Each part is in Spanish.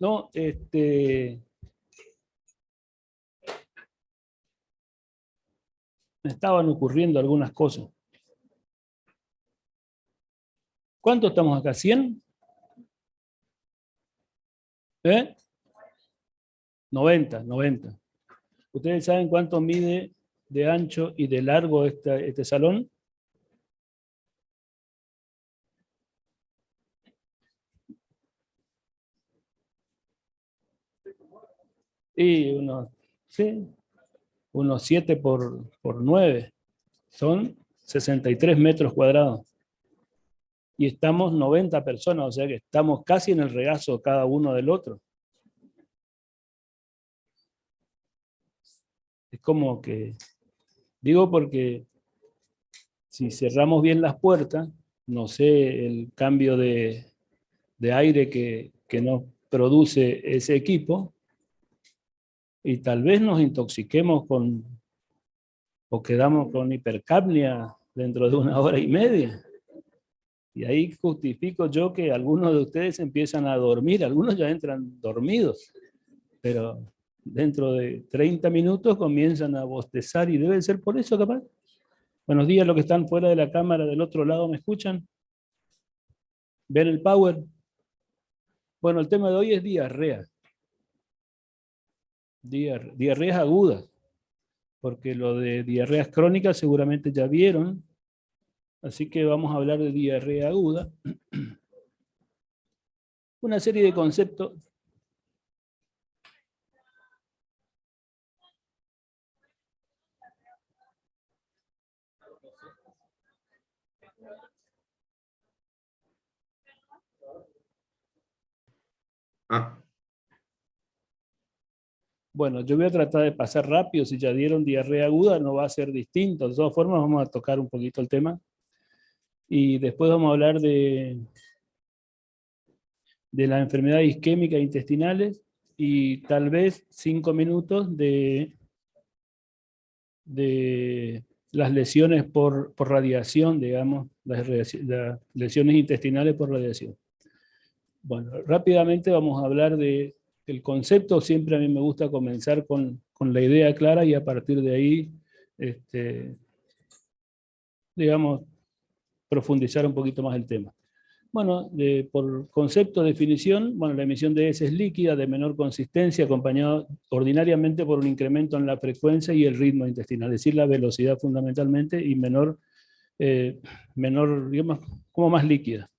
No, me estaban ocurriendo algunas cosas. ¿Cuánto estamos acá? ¿100? ¿Eh? 90. ¿Ustedes saben cuánto mide de ancho y de largo este salón? Y sí, unos 7 por 9. Son 63 metros cuadrados. Y estamos 90 personas, o sea que estamos casi en el regazo cada uno del otro. Es como que, digo porque si cerramos bien las puertas, no sé el cambio de aire que nos produce ese equipo, y tal vez nos intoxiquemos o quedamos con hipercapnia dentro de 1 hora y media. Y ahí justifico yo que algunos de ustedes empiezan a dormir, algunos ya entran dormidos, pero dentro de 30 minutos comienzan a bostezar y debe ser por eso capaz. Buenos días, los que están fuera de la cámara del otro lado, ¿me escuchan? ¿Ven el power? Bueno, el tema de hoy es diarrea. Diarreas agudas, porque lo de diarreas crónicas seguramente ya vieron, así que vamos a hablar de diarrea aguda. Una serie de conceptos. Bueno, yo voy a tratar de pasar rápido, si ya dieron diarrea aguda no va a ser distinto, de todas formas vamos a tocar un poquito el tema. Y después vamos a hablar de las enfermedades isquémicas intestinales y tal vez 5 minutos de las lesiones por radiación, digamos, las lesiones intestinales por radiación. Bueno, rápidamente vamos a hablar del concepto. Siempre a mí me gusta comenzar con la idea clara y a partir de ahí, digamos, profundizar un poquito más el tema. Bueno, por concepto, definición, bueno, la emisión de heces es líquida, de menor consistencia, acompañado ordinariamente por un incremento en la frecuencia y el ritmo intestinal, es decir, la velocidad fundamentalmente y menor, digamos, como más líquida.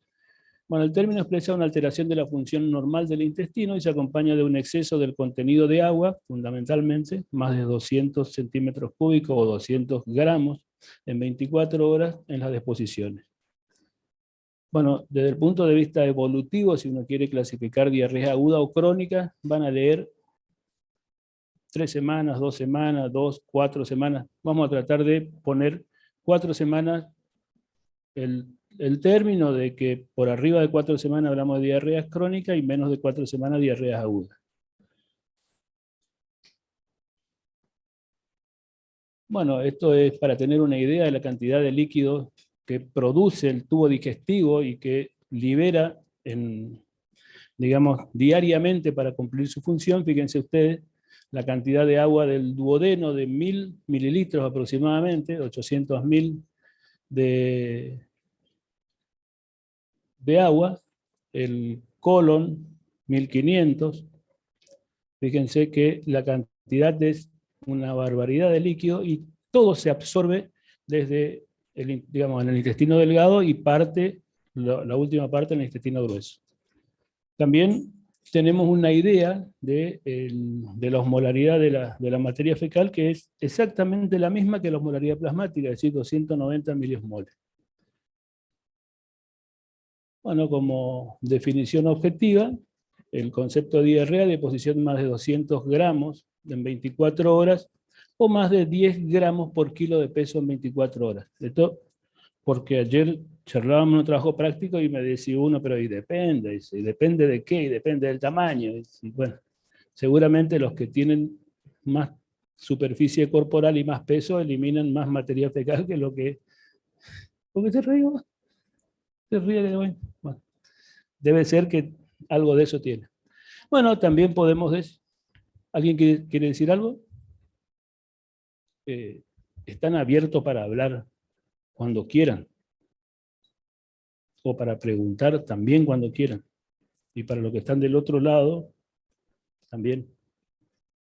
Bueno, el término expresa una alteración de la función normal del intestino y se acompaña de un exceso del contenido de agua, fundamentalmente, más de 200 centímetros cúbicos o 200 gramos en 24 horas en las deposiciones. Bueno, desde el punto de vista evolutivo, si uno quiere clasificar diarrea aguda o crónica, van a leer 3 semanas, 2 semanas, 2, 4 semanas. Vamos a tratar de poner 4 semanas el término de que por arriba de 4 semanas hablamos de diarreas crónicas y menos de 4 semanas diarreas agudas. Bueno, esto es para tener una idea de la cantidad de líquido que produce el tubo digestivo y que libera digamos, diariamente para cumplir su función. Fíjense ustedes la cantidad de agua del duodeno de 1000 mililitros aproximadamente, 800.000 de agua, el colon 1500. Fíjense que la cantidad es una barbaridad de líquido y todo se absorbe desde digamos, en el intestino delgado y la última parte en el intestino grueso. También tenemos una idea de la osmolaridad de la materia fecal, que es exactamente la misma que la osmolaridad plasmática, es decir, 290 miliosmoles. Bueno, como definición objetiva, el concepto de diarrea, deposición más de 200 gramos en 24 horas, o más de 10 gramos por kilo de peso en 24 horas. Esto porque ayer charlábamos en un trabajo práctico y me decía uno, pero y depende de qué, y depende del tamaño. Y bueno, seguramente los que tienen más superficie corporal y más peso eliminan más materia fecal que lo que... ¿Por qué se ríe? Se ríe de hoy. Bueno, debe ser que algo de eso tiene. Bueno, también podemos decir, ¿alguien quiere decir algo? Están abiertos para hablar cuando quieran, o para preguntar también cuando quieran. Y para los que están del otro lado, también.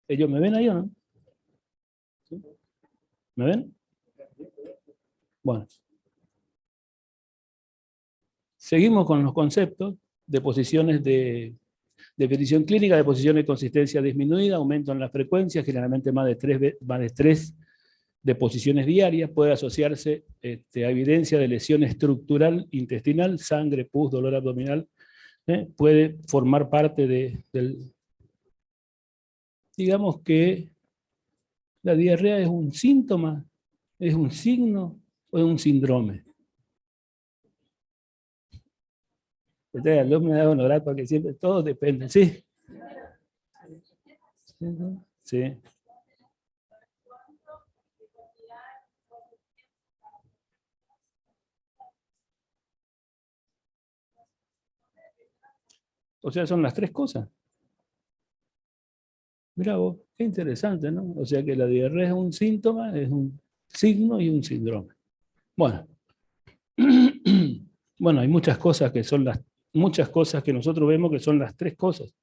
¿Ellos me ven ahí o no? ¿Sí? ¿Me ven? Bueno. Seguimos con los conceptos de posiciones de definición clínica, de posiciones de consistencia disminuida, aumento en la frecuencia, generalmente más de 3 deposiciones diarias, puede asociarse a evidencia de lesión estructural intestinal, sangre, pus, dolor abdominal, puede formar parte del... Digamos que la diarrea es un síntoma, es un signo o es un síndrome. Ustedes alumnos me da honorar porque siempre todo depende, ¿sí? Sí. O sea, son las 3 cosas. Mirá vos, qué interesante, ¿no? O sea que la diarrea es un síntoma, es un signo y un síndrome. Bueno, bueno, hay muchas cosas que son muchas cosas que nosotros vemos que son las 3 cosas.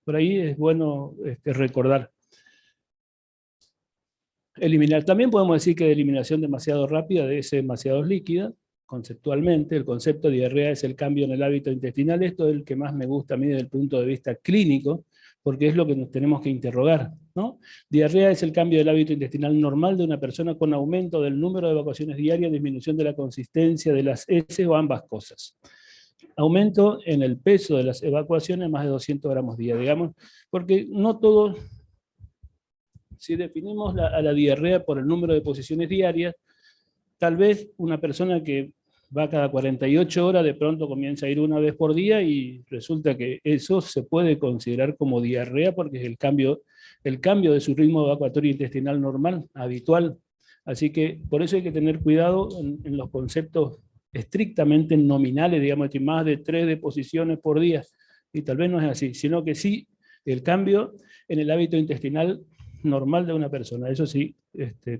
Por ahí es bueno recordar. Eliminar. También podemos decir que de eliminación demasiado rápida debe ser demasiado líquida. Conceptualmente, el concepto de diarrea es el cambio en el hábito intestinal. Esto es el que más me gusta a mí desde el punto de vista clínico, porque es lo que nos tenemos que interrogar, ¿no? Diarrea es el cambio del hábito intestinal normal de una persona con aumento del número de evacuaciones diarias, disminución de la consistencia de las heces o ambas cosas. Aumento en el peso de las evacuaciones, más de 200 gramos día, digamos, porque no todo... Si definimos a la diarrea por el número de posiciones diarias, tal vez una persona que va cada 48 horas de pronto comienza a ir una vez por día y resulta que eso se puede considerar como diarrea porque es el cambio de su ritmo evacuatorio intestinal normal, habitual. Así que por eso hay que tener cuidado en los conceptos estrictamente nominales, digamos que más de 3 deposiciones por día. Y tal vez no es así, sino que sí el cambio en el hábito intestinal normal de una persona. Eso sí,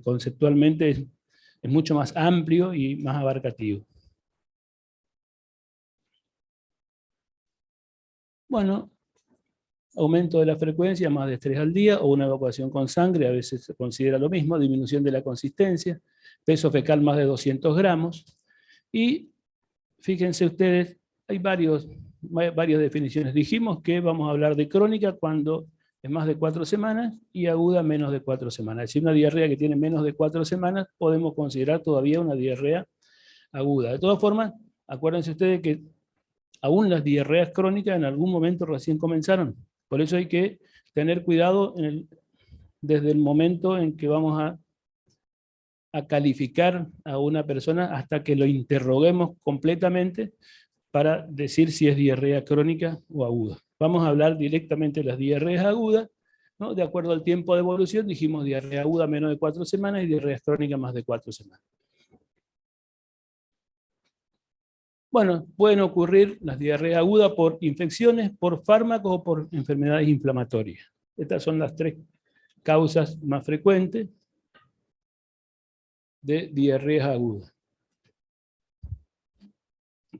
conceptualmente es mucho más amplio y más abarcativo. Bueno, aumento de la frecuencia, más de 3 al día, o una evacuación con sangre, a veces se considera lo mismo, disminución de la consistencia, peso fecal más de 200 gramos, y fíjense ustedes, hay varias definiciones. Dijimos que vamos a hablar de crónica cuando es más de 4 semanas y aguda menos de 4 semanas. Si una diarrea que tiene menos de 4 semanas, podemos considerar todavía una diarrea aguda. De todas formas, acuérdense ustedes que aún las diarreas crónicas en algún momento recién comenzaron. Por eso hay que tener cuidado desde el momento en que vamos a calificar a una persona hasta que lo interroguemos completamente para decir si es diarrea crónica o aguda. Vamos a hablar directamente de las diarreas agudas, ¿no? De acuerdo al tiempo de evolución, dijimos diarrea aguda menos de 4 semanas y diarrea crónica más de 4 semanas. Bueno, pueden ocurrir las diarreas agudas por infecciones, por fármacos o por enfermedades inflamatorias. Estas son las 3 causas más frecuentes de diarreas agudas.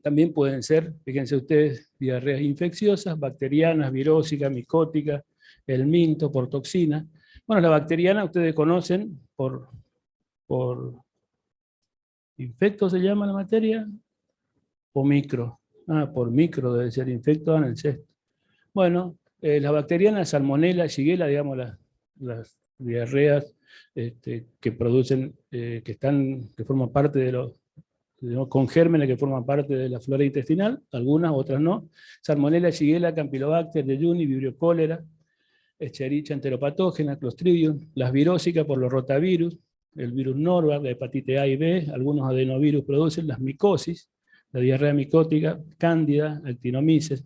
También pueden ser, fíjense ustedes, diarreas infecciosas, bacterianas, virósicas, micóticas, el minto, por toxina. Bueno, la bacteriana ustedes conocen por infecto se llama la materia, o micro. Por micro debe ser infecto en el cesto. Bueno, la bacteriana, Salmonella, Shigella, digamos, las diarreas que producen, que forman parte de los, con gérmenes que forman parte de la flora intestinal, algunas, otras no. Salmonella, Shigella, Campylobacter, Jejuni, Vibrio cólera, Escherichia enteropatógena, Clostridium, las virósicas por los rotavirus, el virus Norval, la hepatite A y B, algunos adenovirus producen las micosis, la diarrea micótica, cándida, actinomyces.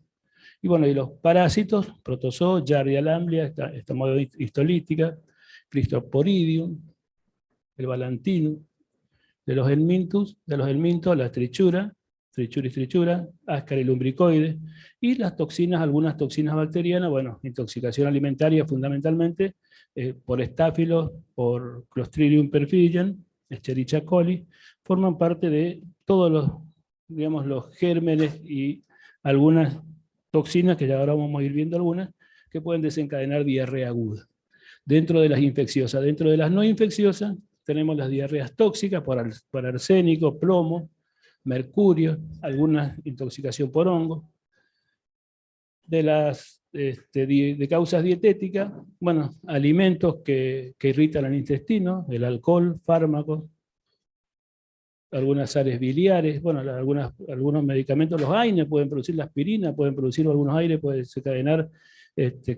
Y bueno, y los parásitos, protozoos, Giardia lamblia, esta modo histolítica, Cryptosporidium, el Balantinum, de los helmintos, la trichura, frichura y frichura, áscara y lumbricoide, y las toxinas, algunas toxinas bacterianas, bueno, intoxicación alimentaria fundamentalmente, por estáfilos, por Clostridium perfidien, Escherichia coli, forman parte de todos los, digamos, los gérmenes y algunas toxinas, que ya ahora vamos a ir viendo algunas, que pueden desencadenar diarrea aguda. Dentro de las infecciosas, dentro de las no infecciosas, tenemos las diarreas tóxicas por arsénico, plomo, mercurio, alguna intoxicación por hongo. De las de causas dietéticas, bueno, alimentos que irritan el intestino, el alcohol, fármacos, algunas sales biliares, bueno, algunos medicamentos, los AINE pueden producir la aspirina, pueden producir algunos aires, pueden desencadenar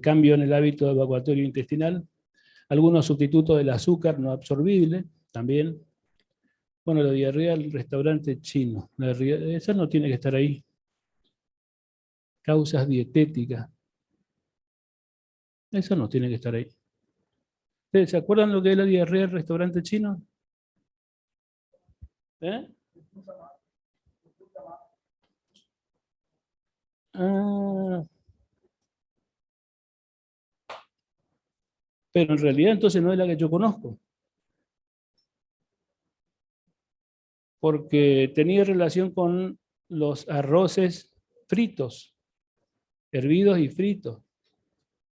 cambio en el hábito evacuatorio intestinal, algunos sustitutos del azúcar no absorbible, también. Bueno, la diarrea del restaurante chino, esa no tiene que estar ahí. Causas dietéticas, eso no tiene que estar ahí. ¿Ustedes se acuerdan lo que es la diarrea del restaurante chino? ¿Eh? Ah, pero en realidad entonces no es la que yo conozco, porque tenía relación con los arroces fritos, hervidos y fritos.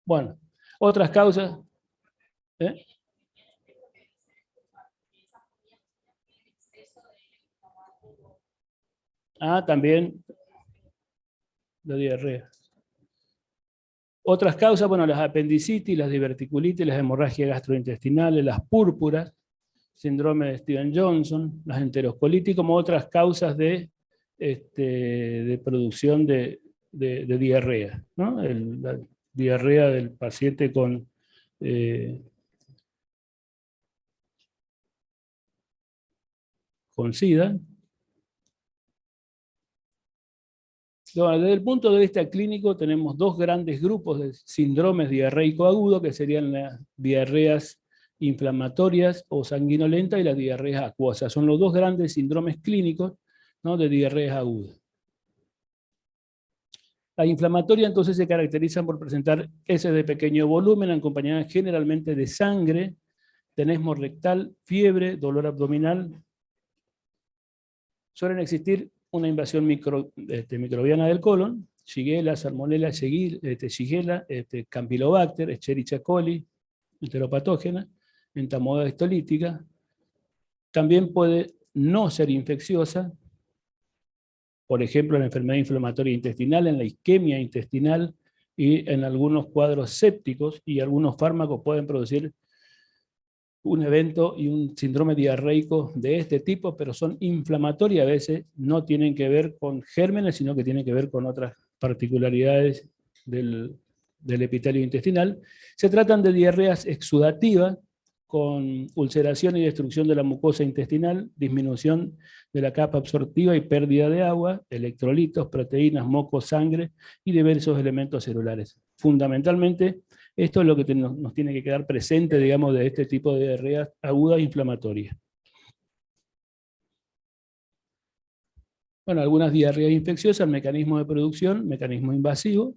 Bueno, otras causas. ¿Eh? Ah, también la diarrea. Otras causas, bueno, las apendicitis, las diverticulitis, las hemorragias gastrointestinales, las púrpuras, síndrome de Stevens-Johnson, las enterocolitis, como otras causas de producción de diarrea, ¿no? La diarrea del paciente con SIDA. Desde el punto de vista clínico tenemos dos grandes grupos de síndromes diarreico agudo, que serían las diarreas inflamatorias o sanguinolentas y las diarreas acuosas. Son los dos grandes síndromes clínicos, ¿no?, de diarreas agudas. Las inflamatorias entonces se caracterizan por presentar heces de pequeño volumen, acompañadas generalmente de sangre, tenesmo rectal, fiebre, dolor abdominal. Suelen existir una invasión microbiana del colon, Shigella, Salmonella, Shigella, Campylobacter, Escherichia coli, enteropatógena, entamoeba histolítica. También puede no ser infecciosa, por ejemplo, en la enfermedad inflamatoria intestinal, en la isquemia intestinal y en algunos cuadros sépticos, y algunos fármacos pueden producir un evento y un síndrome diarreico de este tipo, pero son inflamatorias, a veces no tienen que ver con gérmenes, sino que tienen que ver con otras particularidades del epitelio intestinal. Se tratan de diarreas exudativas, con ulceración y destrucción de la mucosa intestinal, disminución de la capa absortiva y pérdida de agua, electrolitos, proteínas, moco, sangre y diversos elementos celulares. Fundamentalmente, esto es lo que nos tiene que quedar presente, digamos, de este tipo de diarrea aguda e inflamatoria. Bueno, algunas diarreas infecciosas, mecanismo de producción, mecanismo invasivo,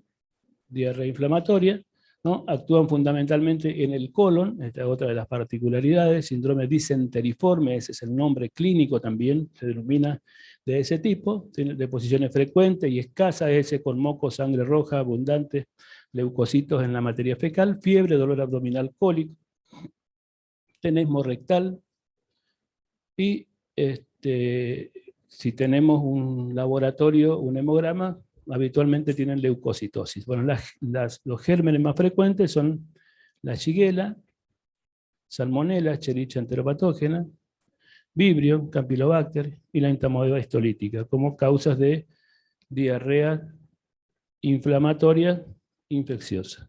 diarrea inflamatoria, ¿no? Actúan fundamentalmente en el colon, esta es otra de las particularidades, síndrome disenteriforme, ese es el nombre clínico también, se denomina de ese tipo, de posiciones frecuentes y escasas, ese con moco, sangre roja, abundante, leucocitos en la materia fecal, fiebre, dolor abdominal cólico, tenesmo rectal, y si tenemos un laboratorio, un hemograma, habitualmente tienen leucocitosis. Bueno, los gérmenes más frecuentes son la Shigella, Salmonella, Escherichia enteropatógena, Vibrio, Campylobacter y la entamoeba histolítica, como causas de diarrea inflamatoria infecciosa.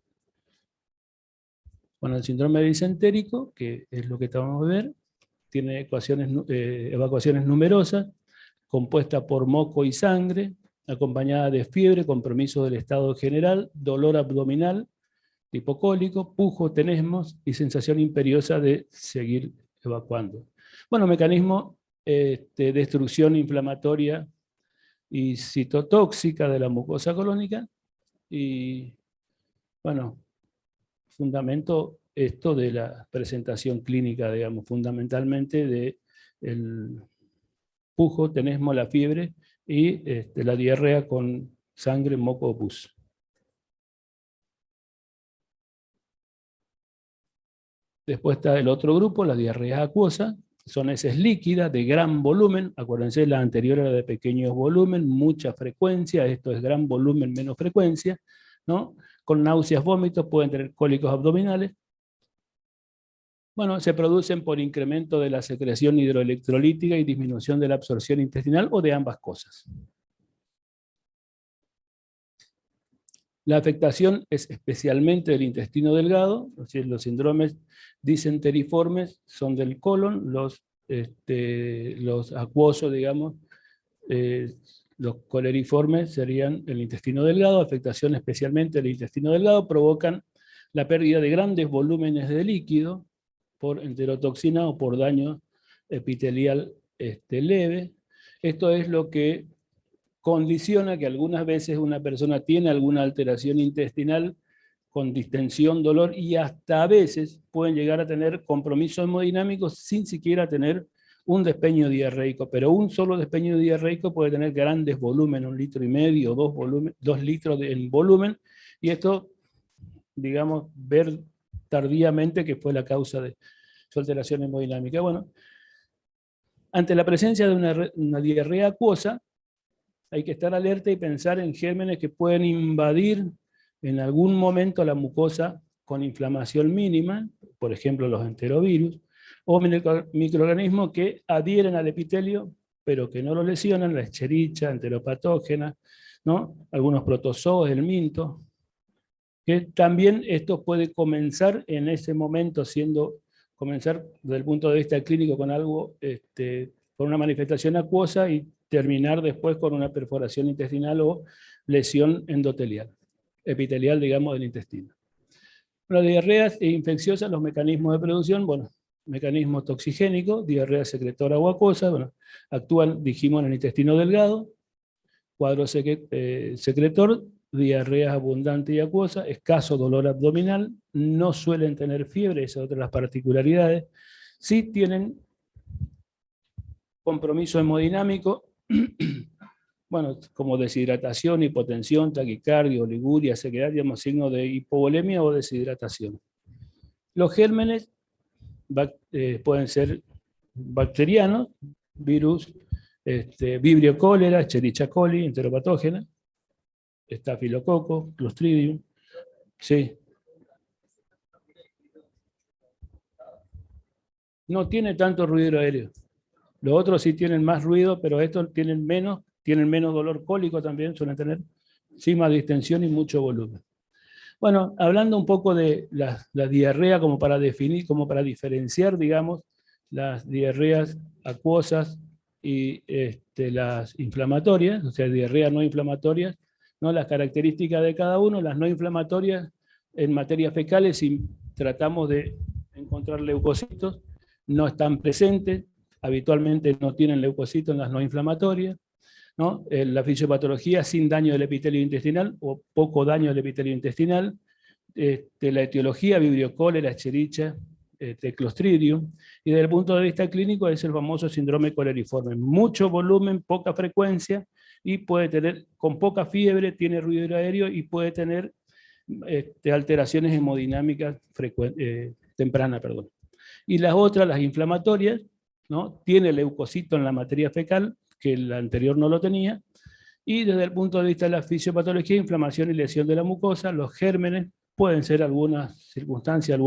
Bueno, el síndrome disentérico, que es lo que estamos a ver, tiene evacuaciones numerosas, compuesta por moco y sangre, acompañada de fiebre, compromiso del estado general, dolor abdominal, hipocólico, pujo, tenesmos y sensación imperiosa de seguir evacuando. Bueno, mecanismo de destrucción inflamatoria y citotóxica de la mucosa colónica, y bueno, fundamento esto de la presentación clínica, digamos, fundamentalmente de el pujo, tenesmo, la fiebre y la diarrea con sangre, moco o pus. Después está el otro grupo, la diarrea acuosa, son heces líquidas de gran volumen, acuérdense, la anterior era de pequeño volumen, mucha frecuencia, esto es gran volumen, menos frecuencia, ¿no? Con náuseas, vómitos, pueden tener cólicos abdominales. Bueno, se producen por incremento de la secreción hidroelectrolítica y disminución de la absorción intestinal o de ambas cosas. La afectación es especialmente del intestino delgado, es decir, los síndromes disenteriformes son del colon, los acuosos, digamos, los coleriformes serían el intestino delgado, afectación especialmente del intestino delgado, provocan la pérdida de grandes volúmenes de líquido por enterotoxina o por daño epitelial leve. Esto es lo que condiciona que algunas veces una persona tiene alguna alteración intestinal con distensión, dolor, y hasta a veces pueden llegar a tener compromisos hemodinámicos sin siquiera tener un despeño diarreico, pero un solo despeño diarreico puede tener grandes volúmenes, 1,5 litros, 2 litros en volumen, y esto, digamos, ver tardíamente que fue la causa de su alteración hemodinámica. Bueno, ante la presencia de una diarrea acuosa, hay que estar alerta y pensar en gérmenes que pueden invadir en algún momento la mucosa con inflamación mínima, por ejemplo los enterovirus, o microorganismos que adhieren al epitelio, pero que no lo lesionan, la escherichia, enteropatógena, ¿no? Algunos protozoos, el minto, que también esto puede comenzar en ese momento comenzar desde el punto de vista clínico con algo, con una manifestación acuosa y terminar después con una perforación intestinal o lesión endotelial, epitelial, digamos, del intestino. Las diarreas infecciosas, los mecanismos de producción, bueno, mecanismo toxigénico, diarrea secretora o acuosa, bueno, actúan, dijimos, en el intestino delgado, cuadro secretor, diarrea abundante y acuosa, escaso dolor abdominal, no suelen tener fiebre, esa es otra de las particularidades, sí tienen compromiso hemodinámico, bueno, como deshidratación, hipotensión, taquicardia, oliguria, sequedad, digamos, signos de hipovolemia o deshidratación. Los gérmenes pueden ser bacterianos, virus, Vibrio cólera, Escherichia coli, enteropatógena, estafilococo, Clostridium, sí. No tiene tanto ruido aéreo. Los otros sí tienen más ruido, pero estos tienen menos dolor cólico también, suelen tener, sí, más distensión y mucho volumen. Bueno, hablando un poco de la diarrea como para definir, como para diferenciar, digamos, las diarreas acuosas y las inflamatorias, o sea, diarreas no inflamatorias, ¿no? Las características de cada uno, las no inflamatorias en materia fecales, si tratamos de encontrar leucocitos, no están presentes, habitualmente no tienen leucocitos en las no inflamatorias, ¿no? La fisiopatología sin daño del epitelio intestinal o poco daño del epitelio intestinal, la etiología, Vibrio cólera, Escherichia, Clostridium, y desde el punto de vista clínico es el famoso síndrome coleriforme. Mucho volumen, poca frecuencia, y puede tener, con poca fiebre, tiene ruido aéreo y puede tener alteraciones hemodinámicas tempranas. Y las otras, las inflamatorias, ¿no? Tiene leucocito en la materia fecal, que el anterior no lo tenía, y desde el punto de vista de la fisiopatología, inflamación y lesión de la mucosa, los gérmenes pueden ser algunas circunstancias,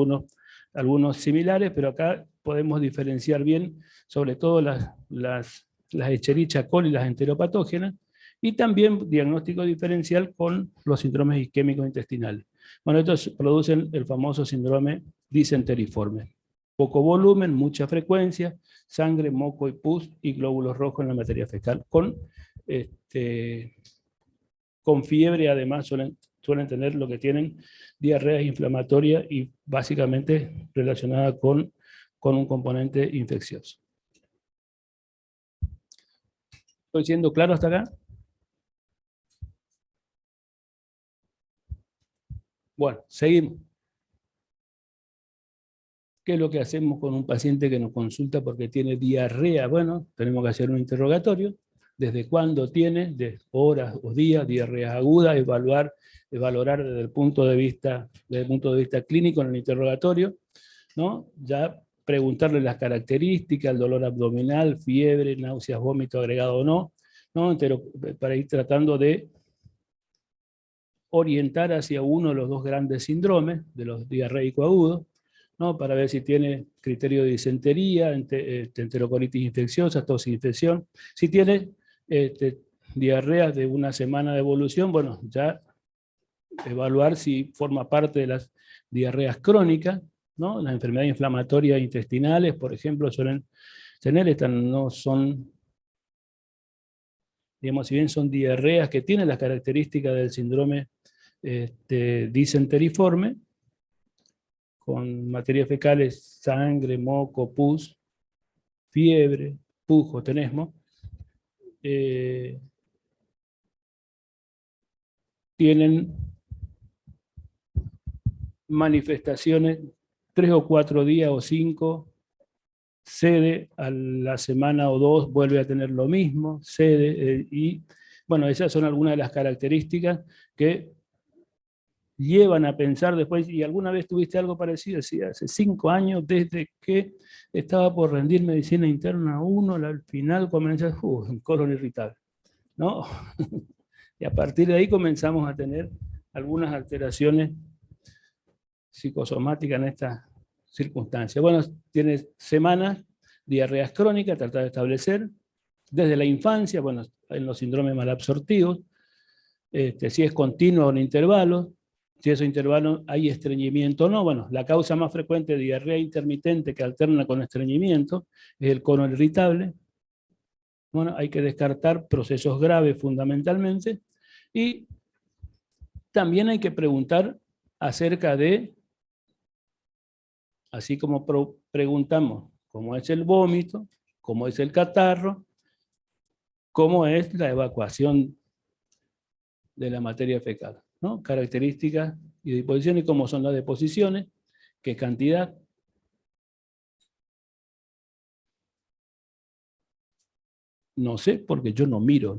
algunos similares, pero acá podemos diferenciar bien, sobre todo las Escherichia coli, las enteropatógenas, y también diagnóstico diferencial con los síndromes isquémicos intestinales. Bueno, estos producen el famoso síndrome disenteriforme. Poco volumen, mucha frecuencia, sangre, moco y pus y glóbulos rojos en la materia fecal, con fiebre. Además suelen tener lo que tienen diarreas inflamatorias y básicamente relacionada con un componente infeccioso. ¿Estoy siendo claro hasta acá? Bueno, seguimos. ¿Qué es lo que hacemos con un paciente que nos consulta porque tiene diarrea? Bueno, tenemos que hacer un interrogatorio. ¿Desde cuándo tiene? ¿De horas o días? Diarreas agudas, valorar desde el punto de vista clínico en el interrogatorio, ¿no? Ya preguntarle las características, el dolor abdominal, fiebre, náuseas, vómito agregado o no, ¿no? Pero para ir tratando de orientar hacia uno de los dos grandes síndromes, de los diarreicos agudos, ¿no? Para ver si tiene criterio de disentería, enterocolitis infecciosa, tosinfección. Si tiene diarreas de una semana de evolución, bueno, ya evaluar si forma parte de las diarreas crónicas, ¿no? Las enfermedades inflamatorias intestinales, por ejemplo, suelen tener, estas no son, digamos, si bien son diarreas que tienen las características del síndrome disenteriforme, con materias fecales, sangre, moco, pus, fiebre, pujo, tenesmo, tienen manifestaciones 3 o 4 días o 5, cede a la semana o 2, vuelve a tener lo mismo, cede, y bueno, esas son algunas de las características que llevan a pensar después, ¿y alguna vez tuviste algo parecido? Sí, hace 5 años, desde que estaba por rendir medicina interna 1, al final comencé, un colon irritable, ¿no? Y a partir de ahí comenzamos a tener algunas alteraciones psicosomáticas en estas circunstancias. Bueno, tienes semanas, diarreas crónicas, tratar de establecer, desde la infancia, bueno, en los síndromes malabsortivos, si es continuo o en intervalos, si esos intervalos hay estreñimiento o no. Bueno, la causa más frecuente de diarrea intermitente que alterna con estreñimiento es el colon irritable. Bueno, hay que descartar procesos graves fundamentalmente, y también hay que preguntar acerca de, así como preguntamos cómo es el vómito, cómo es el catarro, cómo es la evacuación de la materia fecal, ¿no? Características y disposiciones, cómo son las deposiciones, qué cantidad. No sé, porque yo no miro.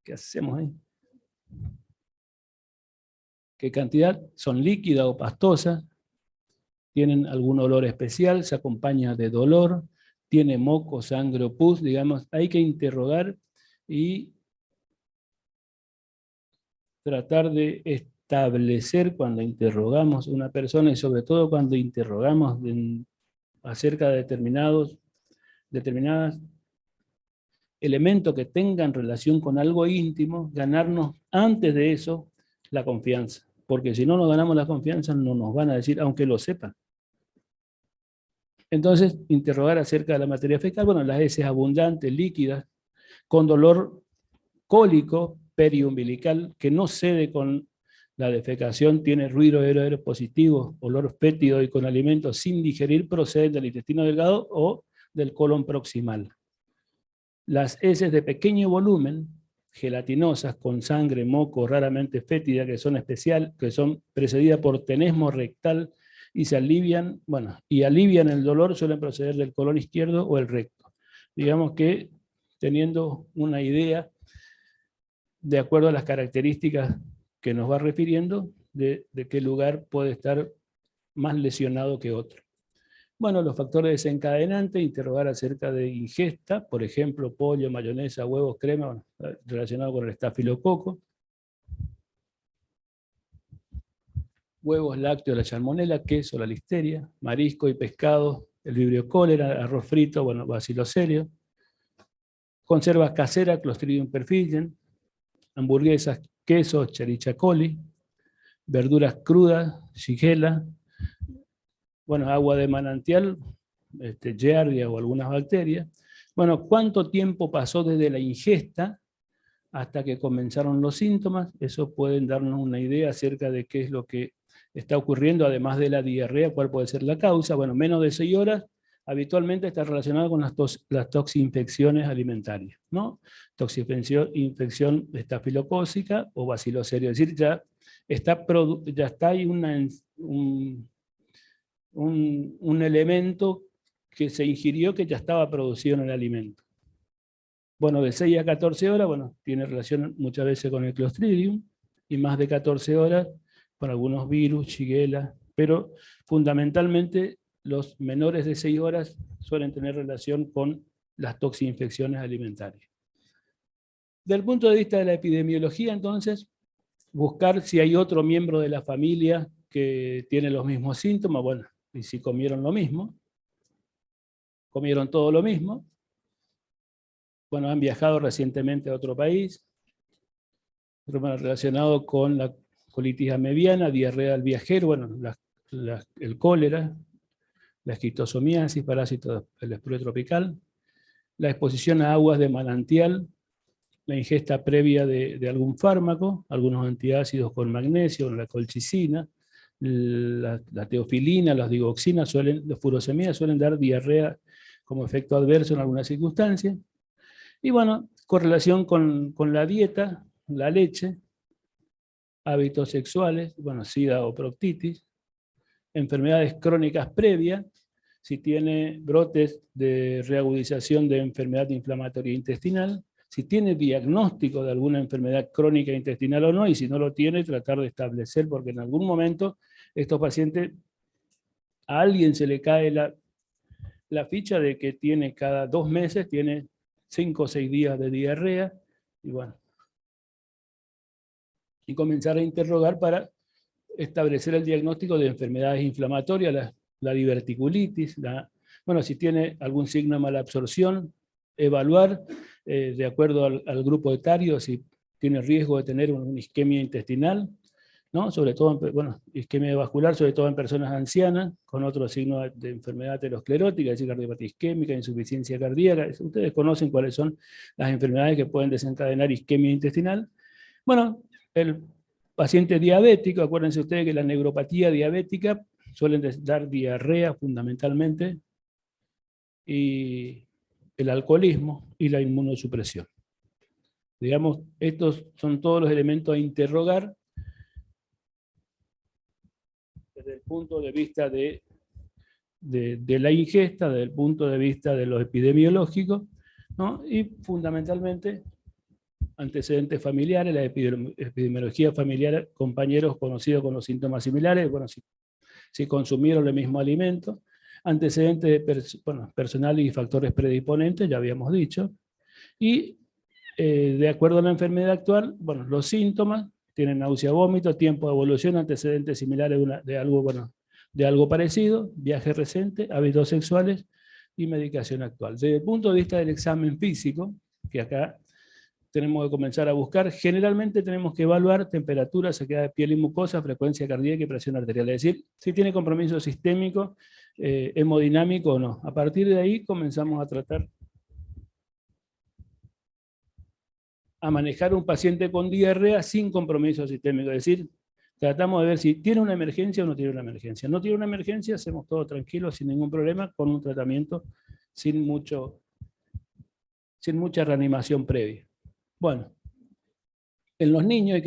¿Qué hacemos ahí? ¿Qué cantidad? ¿Son líquidas o pastosas? ¿Tienen algún olor especial? ¿Se acompaña de dolor? ¿Tiene moco, sangre o pus? Digamos, hay que interrogar y tratar de establecer cuando interrogamos a una persona, y sobre todo cuando interrogamos acerca de determinados elementos que tengan relación con algo íntimo, ganarnos antes de eso la confianza. Porque si no nos ganamos la confianza, no nos van a decir, aunque lo sepan. Entonces, interrogar acerca de la materia fecal, bueno, las heces abundantes, líquidas, con dolor cólico, periumbilical, que no cede con la defecación, tiene ruido aéreo positivo, olor fétido y con alimentos sin digerir, proceden del intestino delgado o del colon proximal. Las heces de pequeño volumen, gelatinosas, con sangre, moco, raramente fétida, que son precedidas por tenesmo rectal y alivian el dolor, suelen proceder del colon izquierdo o el recto. Digamos que teniendo una idea, de acuerdo a las características que nos va refiriendo, de qué lugar puede estar más lesionado que otro. Bueno, los factores desencadenantes, interrogar acerca de ingesta, por ejemplo, pollo, mayonesa, huevos, crema, bueno, relacionado con el estafilococo. Huevos, lácteos, la salmonela, queso, la listeria, marisco y pescado, el vibrio cólera, arroz frito, bueno, bacillus cereus. Conservas caseras, Clostridium perfidem, hamburguesas, queso, Escherichia coli, verduras crudas, Shigella, bueno, agua de manantial, Giardia o algunas bacterias. Bueno, ¿cuánto tiempo pasó desde la ingesta hasta que comenzaron los síntomas? Eso pueden darnos una idea acerca de qué es lo que está ocurriendo, además de la diarrea, cuál puede ser la causa. Bueno, menos de 6 horas, habitualmente está relacionado con las toxinfecciones alimentarias, ¿no? Infección estafilocócica o bacillus cereus, es decir, ya ya está ahí un elemento que se ingirió que ya estaba producido en el alimento. Bueno, de 6 a 14 horas, bueno, tiene relación muchas veces con el Clostridium, y más de 14 horas con algunos virus, Shigella, pero fundamentalmente los menores de 6 horas suelen tener relación con las toxinfecciones alimentarias. Desde el punto de vista de la epidemiología, entonces, buscar si hay otro miembro de la familia que tiene los mismos síntomas, bueno, y si comieron lo mismo, comieron todo lo mismo, bueno, han viajado recientemente a otro país, relacionado con la colitis amebiana, diarrea del viajero, bueno, el cólera, la esquistosomiasis, parásito del espurio tropical, la exposición a aguas de manantial, la ingesta previa de algún fármaco, algunos antiácidos con magnesio, la colchicina, la teofilina, las digoxinas, los furosemidas suelen dar diarrea como efecto adverso en algunas circunstancias. Y bueno, correlación con la dieta, la leche, hábitos sexuales, bueno, sida o proctitis, enfermedades crónicas previas, si tiene brotes de reagudización de enfermedad inflamatoria intestinal, si tiene diagnóstico de alguna enfermedad crónica intestinal o no, y si no lo tiene, tratar de establecer, porque en algún momento estos pacientes, a alguien se le cae la ficha de que tiene cada 2 meses, tiene 5 o 6 días de diarrea, y bueno, y comenzar a interrogar para establecer el diagnóstico de enfermedades inflamatorias, la diverticulitis, bueno, si tiene algún signo de malabsorción, evaluar de acuerdo al grupo etario si tiene riesgo de tener una isquemia intestinal, ¿no? Sobre todo, bueno, isquemia vascular, sobre todo en personas ancianas, con otros signos de enfermedad aterosclerótica, es decir, cardiopatía isquémica, insuficiencia cardíaca. Ustedes conocen cuáles son las enfermedades que pueden desencadenar isquemia intestinal. Bueno, el paciente diabético, acuérdense ustedes que la neuropatía diabética suelen dar diarrea fundamentalmente, y el alcoholismo y la inmunosupresión. Digamos, estos son todos los elementos a interrogar desde el punto de vista de la ingesta, desde el punto de vista de lo epidemiológico, ¿no? Y fundamentalmente antecedentes familiares, la epidemiología familiar, compañeros conocidos con los síntomas similares, bueno, si consumieron el mismo alimento, antecedentes personales y factores predisponentes, ya habíamos dicho, y de acuerdo a la enfermedad actual, bueno, los síntomas, tienen náusea, vómito, tiempo de evolución, antecedentes similares de algo parecido, viaje reciente, hábitos sexuales y medicación actual. Desde el punto de vista del examen físico, que acá tenemos que comenzar a buscar, generalmente tenemos que evaluar temperatura, sequedad de piel y mucosa, frecuencia cardíaca y presión arterial, es decir, si tiene compromiso sistémico, hemodinámico o no. A partir de ahí comenzamos a tratar a manejar un paciente con diarrea sin compromiso sistémico, es decir, tratamos de ver si tiene una emergencia o no tiene una emergencia. No tiene una emergencia, hacemos todo tranquilo, sin ningún problema, con un tratamiento sin mucha reanimación previa. Bueno, en los niños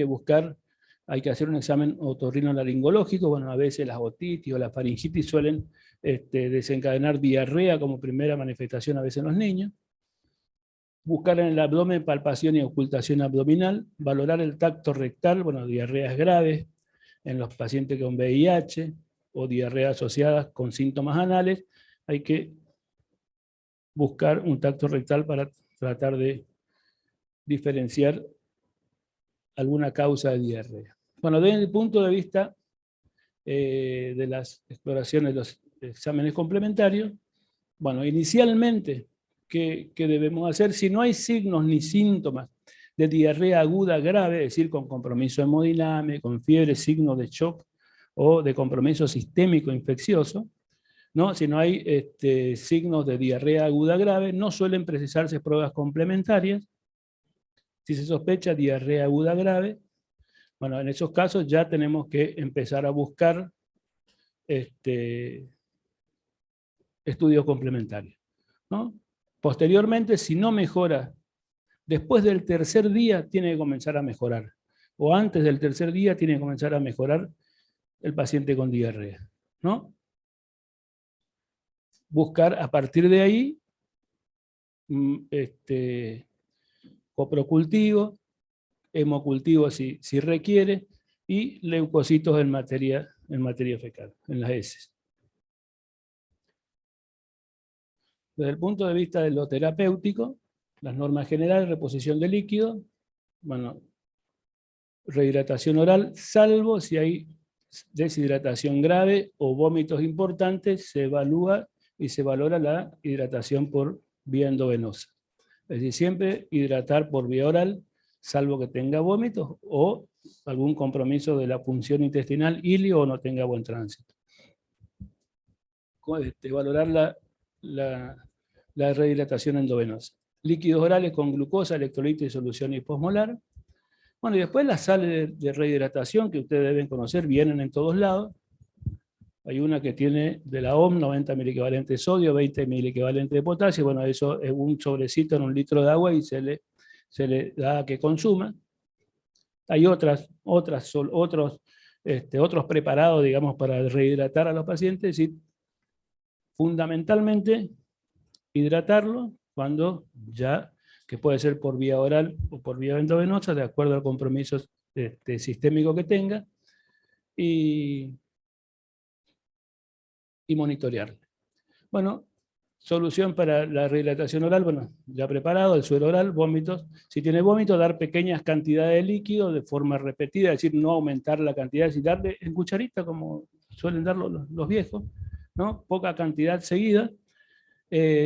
hay que hacer un examen otorrinolaringológico, bueno, a veces las otitis o la faringitis suelen desencadenar diarrea como primera manifestación a veces en los niños. Buscar en el abdomen palpación y ocultación abdominal, valorar el tacto rectal, bueno, diarreas graves en los pacientes con VIH o diarreas asociadas con síntomas anales, hay que buscar un tacto rectal para tratar de diferenciar alguna causa de diarrea. Bueno, desde el punto de vista de las exploraciones de los exámenes complementarios, bueno, inicialmente, ¿qué debemos hacer? Si no hay signos ni síntomas de diarrea aguda grave, es decir, con compromiso hemodinámico, con fiebre, signos de shock o de compromiso sistémico infeccioso, ¿no? Si no hay signos de diarrea aguda grave, no suelen precisarse pruebas complementarias. Si se sospecha diarrea aguda grave, bueno, en esos casos ya tenemos que empezar a buscar estudios complementarios, ¿no? Posteriormente, si no mejora, después del tercer día tiene que comenzar a mejorar. o antes del tercer día tiene que comenzar a mejorar el paciente con diarrea, ¿no? Buscar a partir de ahí coprocultivo, hemocultivo si requiere, y leucocitos en materia fecal, en las heces. Desde el punto de vista de lo terapéutico, las normas generales, reposición de líquido, bueno, rehidratación oral, salvo si hay deshidratación grave o vómitos importantes, se evalúa y se valora la hidratación por vía endovenosa. Es decir, siempre hidratar por vía oral, salvo que tenga vómitos o algún compromiso de la función intestinal, ilio o no tenga buen tránsito. Valorar la rehidratación endovenosa. Líquidos orales con glucosa, electrolito y solución hiposmolar. Bueno, y después las sales de rehidratación que ustedes deben conocer, vienen en todos lados. Hay una que tiene de la OMS 90 miliquivalentes de sodio, 20 miliquivalentes de potasio. Bueno, eso es un sobrecito en un litro de agua y se le da a que consuma. Hay otros preparados, digamos, para rehidratar a los pacientes. Y fundamentalmente, hidratarlo cuando ya, que puede ser por vía oral o por vía endovenosa, de acuerdo al compromiso sistémico que tenga, y monitorearlo. Bueno, solución para la rehidratación oral, bueno, ya preparado, el suero oral, vómitos. Si tiene vómitos, dar pequeñas cantidades de líquido de forma repetida, es decir, no aumentar la cantidad, sino darle en cucharita, como suelen dar los viejos, ¿no? Poca cantidad seguida.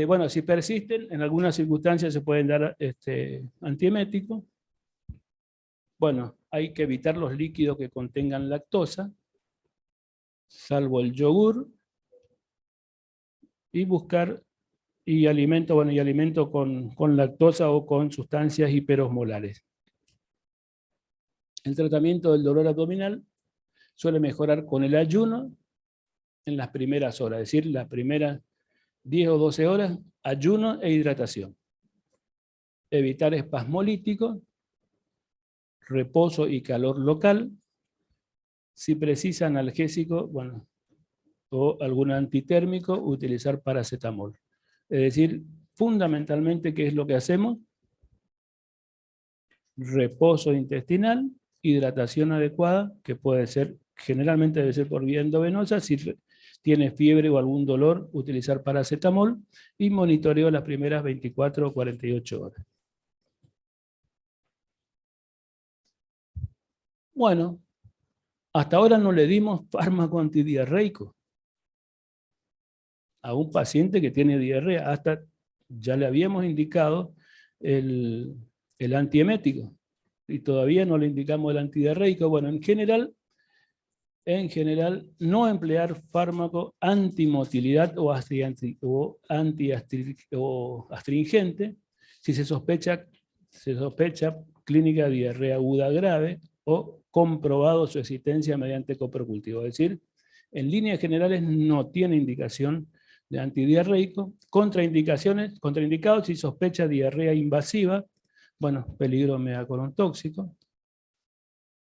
Bueno, si persisten, en algunas circunstancias se pueden dar antieméticos. Bueno, hay que evitar los líquidos que contengan lactosa, salvo el yogur, y buscar alimento con lactosa o con sustancias hiperosmolares. El tratamiento del dolor abdominal suele mejorar con el ayuno en las primeras horas, es decir, las primeras 10 o 12 horas, ayuno e hidratación. Evitar espasmolíticos, reposo y calor local. Si precisa analgésico, bueno, o algún antitérmico, utilizar paracetamol. Es decir, fundamentalmente, ¿qué es lo que hacemos? Reposo intestinal, hidratación adecuada, que puede ser, generalmente debe ser por vía endovenosa. Si tiene fiebre o algún dolor, utilizar paracetamol, y monitoreo las primeras 24 o 48 horas. Bueno, hasta ahora no le dimos fármaco antidiarreico a un paciente que tiene diarrea. Hasta ya le habíamos indicado el antiemético y todavía no le indicamos el antidiarreico. Bueno, en general, no emplear fármaco antimotilidad o astringente si se sospecha clínica de diarrea aguda grave o comprobado su existencia mediante coprocultivo. Es decir, en líneas generales no tiene indicación de antidiarreico. Contraindicados si sospecha diarrea invasiva, bueno, peligro megacolon tóxico,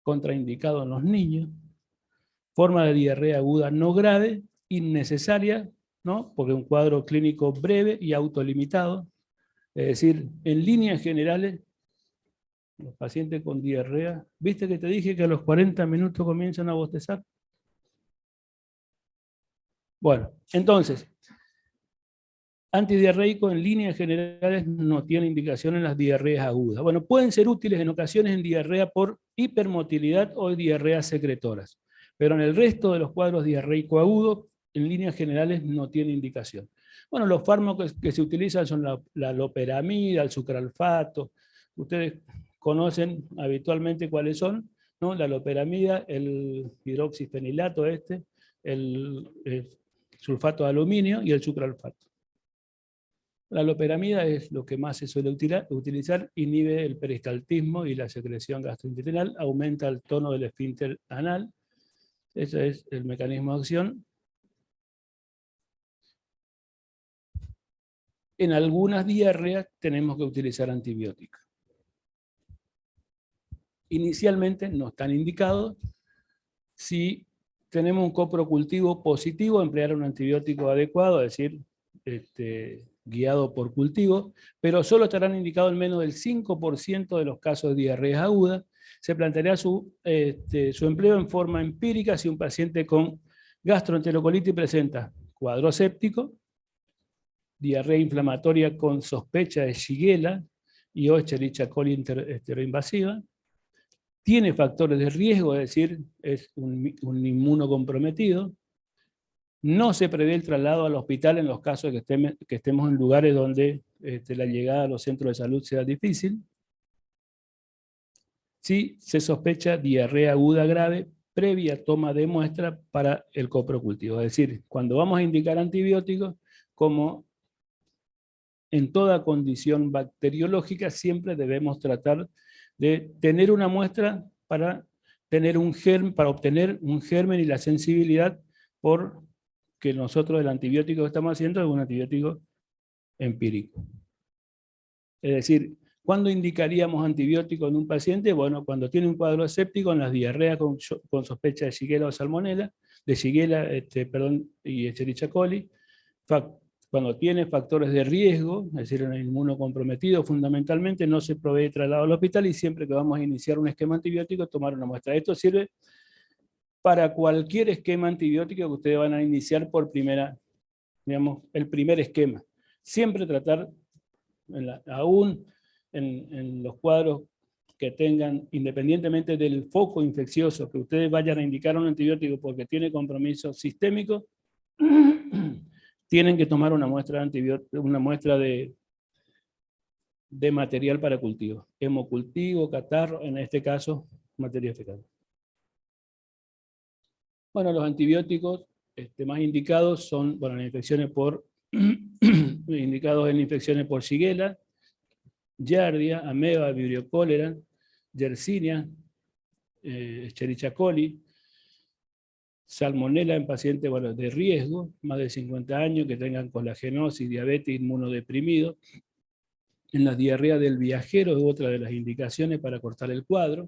contraindicado en los niños, forma de diarrea aguda no grave, innecesaria, ¿no? Porque un cuadro clínico breve y autolimitado. Es decir, en líneas generales, los pacientes con diarrea, ¿viste que te dije que a los 40 minutos comienzan a bostezar? Bueno, entonces, antidiarreico en líneas generales no tiene indicación en las diarreas agudas. Bueno, pueden ser útiles en ocasiones en diarrea por hipermotilidad o diarreas secretoras, pero en el resto de los cuadros diarreico agudos, en líneas generales no tiene indicación. Bueno, los fármacos que se utilizan son la loperamida, el sucralfato. Ustedes conocen habitualmente cuáles son, ¿no? La loperamida, el hidroxifenilato el sulfato de aluminio y el sucralfato. La loperamida es lo que más se suele utilizar, inhibe el peristaltismo y la secreción gastrointestinal, aumenta el tono del esfínter anal. Ese es el mecanismo de acción. En algunas diarreas tenemos que utilizar antibióticos. inicialmente no están indicados. Si tenemos un coprocultivo positivo, emplear un antibiótico adecuado, es decir, guiado por cultivo, pero solo estarán indicados en menos del 5% de los casos de diarrea aguda. Se planteará su empleo en forma empírica si un paciente con gastroenterocolitis presenta cuadro séptico, diarrea inflamatoria con sospecha de Shigella y o Escherichia coli invasiva, tiene factores de riesgo, es decir, es un inmunocomprometido, no se prevé el traslado al hospital en los casos de que estemos en lugares donde la llegada a los centros de salud sea difícil. Si se sospecha diarrea aguda grave, previa toma de muestra para el coprocultivo. Es decir, cuando vamos a indicar antibióticos, como en toda condición bacteriológica, siempre debemos tratar de tener una muestra para obtener un germen y la sensibilidad por que nosotros el antibiótico que estamos haciendo es un antibiótico empírico. Es decir, ¿cuándo indicaríamos antibiótico en un paciente? Bueno, cuando tiene un cuadro séptico, en las diarreas con sospecha de Shigella o Salmonella, de Shigella, y Escherichia coli, cuando tiene factores de riesgo, es decir, un inmunocomprometido fundamentalmente, no se provee traslado al hospital y siempre que vamos a iniciar un esquema antibiótico, tomar una muestra. Esto sirve para cualquier esquema antibiótico que ustedes van a iniciar por el primer esquema. Siempre tratar, aún en los cuadros que tengan, independientemente del foco infeccioso, que ustedes vayan a indicar un antibiótico porque tiene compromiso sistémico, tienen que tomar una muestra de antibiótico, una muestra de material para cultivo. Hemocultivo, catarro, en este caso, materia fecal. Bueno, los antibióticos más indicados son, bueno, las infecciones indicados en infecciones por Shigella, Giardia, Ameba, Vibrio cólera, Yersinia, Escherichia coli, Salmonella en pacientes de riesgo, más de 50 años, que tengan colagenosis, diabetes, inmunodeprimido. En la diarrea del viajero es otra de las indicaciones para cortar el cuadro.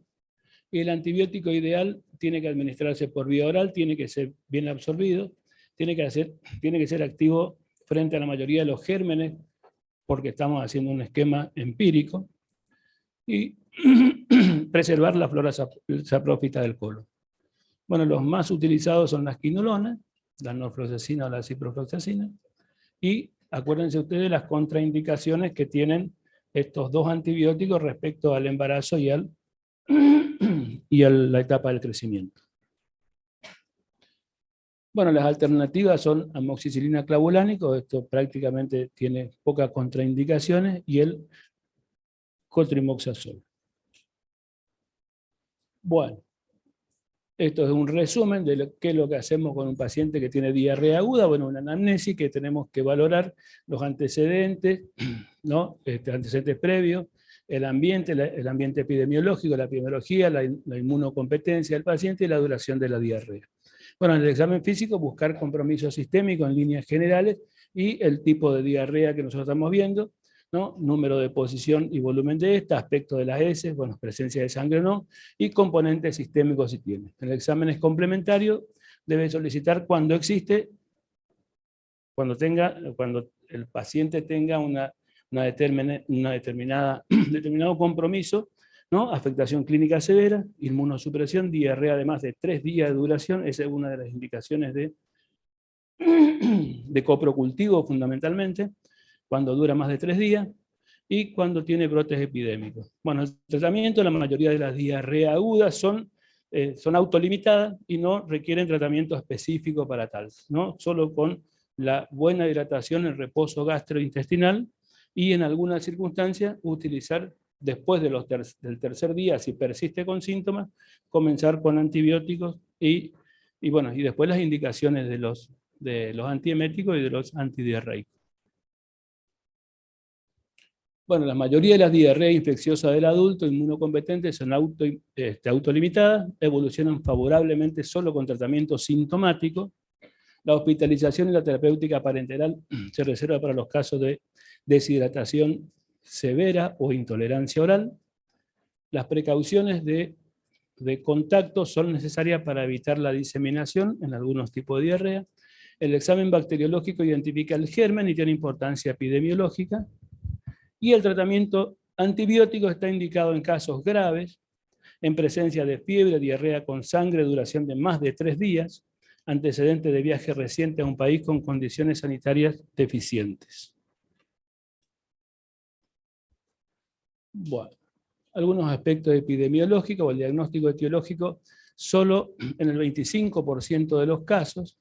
Y el antibiótico ideal tiene que administrarse por vía oral, tiene que ser bien absorbido, tiene que ser activo frente a la mayoría de los gérmenes, porque estamos haciendo un esquema empírico, y preservar la flora saprófita del colon. Bueno, los más utilizados son las quinolonas, la norfloxacina o la ciprofloxacina, y acuérdense ustedes las contraindicaciones que tienen estos dos antibióticos respecto al embarazo y a la etapa del crecimiento. Bueno, las alternativas son amoxicilina clavulánico, esto prácticamente tiene pocas contraindicaciones, y el cotrimoxazol. Bueno, esto es un resumen de qué es lo que hacemos con un paciente que tiene diarrea aguda. Bueno, una anamnesis que tenemos que valorar los antecedentes, ¿no? Antecedentes previos, el ambiente epidemiológico, la epidemiología, la inmunocompetencia del paciente y la duración de la diarrea. Bueno, en el examen físico buscar compromiso sistémico en líneas generales y el tipo de diarrea que nosotros estamos viendo, ¿no? Número de posición y volumen de esta, aspecto de las heces, bueno, presencia de sangre o no, y componentes sistémicos si tiene. El examen es complementario, debe solicitar cuando existe, cuando el paciente tenga determinado compromiso, ¿no? Afectación clínica severa, inmunosupresión, diarrea de más de 3 días de duración, esa es una de las indicaciones de coprocultivo fundamentalmente, cuando dura más de 3 días, y cuando tiene brotes epidémicos. Bueno, el tratamiento, la mayoría de las diarreas agudas son autolimitadas y no requieren tratamiento específico para tal, ¿no? Solo con la buena hidratación, el reposo gastrointestinal, y en algunas circunstancias utilizar, después del tercer día, si persiste con síntomas, comenzar con antibióticos y después las indicaciones de los antieméticos y de los antidiarreicos. Bueno, la mayoría de las diarreas infecciosas del adulto inmunocompetente son autolimitadas, evolucionan favorablemente solo con tratamiento sintomático. La hospitalización y la terapéutica parenteral se reserva para los casos de deshidratación severa o intolerancia oral. Las precauciones de contacto son necesarias para evitar la diseminación en algunos tipos de diarrea. El examen bacteriológico identifica el germen y tiene importancia epidemiológica. Y el tratamiento antibiótico está indicado en casos graves, en presencia de fiebre, diarrea con sangre, duración de más de 3 días, antecedente de viaje reciente a un país con condiciones sanitarias deficientes. Bueno, algunos aspectos epidemiológicos o el diagnóstico etiológico, solo en el 25% de los casos,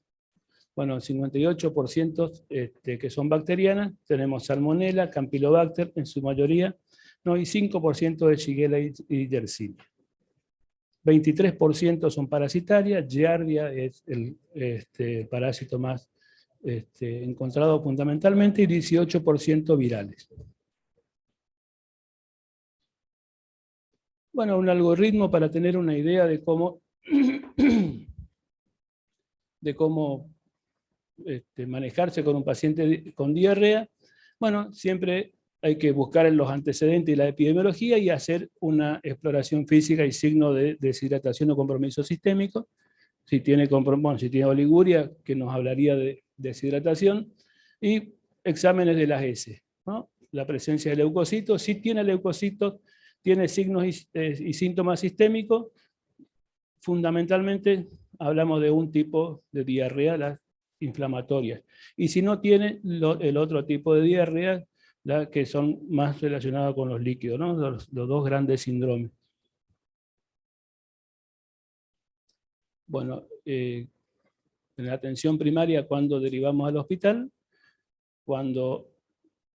bueno, el 58% que son bacterianas, tenemos Salmonella, Campylobacter en su mayoría, ¿no? Y 5% de Shigella y Yersinia. 23% son parasitarias, Giardia es el parásito más encontrado fundamentalmente, y 18% virales. Bueno, un algoritmo para tener una idea de cómo, manejarse con un paciente con diarrea. Bueno, siempre hay que buscar en los antecedentes y la epidemiología y hacer una exploración física y signo de deshidratación o compromiso sistémico. Si tiene oliguria, que nos hablaría de deshidratación, y exámenes de las heces, ¿no? La presencia de leucocitos. Si tiene leucocitos, tiene signos y síntomas sistémicos, fundamentalmente hablamos de un tipo de diarrea, las inflamatorias. Y si no tiene el otro tipo de diarrea, que son más relacionadas con los líquidos, ¿no? Los dos grandes síndromes. Bueno, en la atención primaria, cuando derivamos al hospital, cuando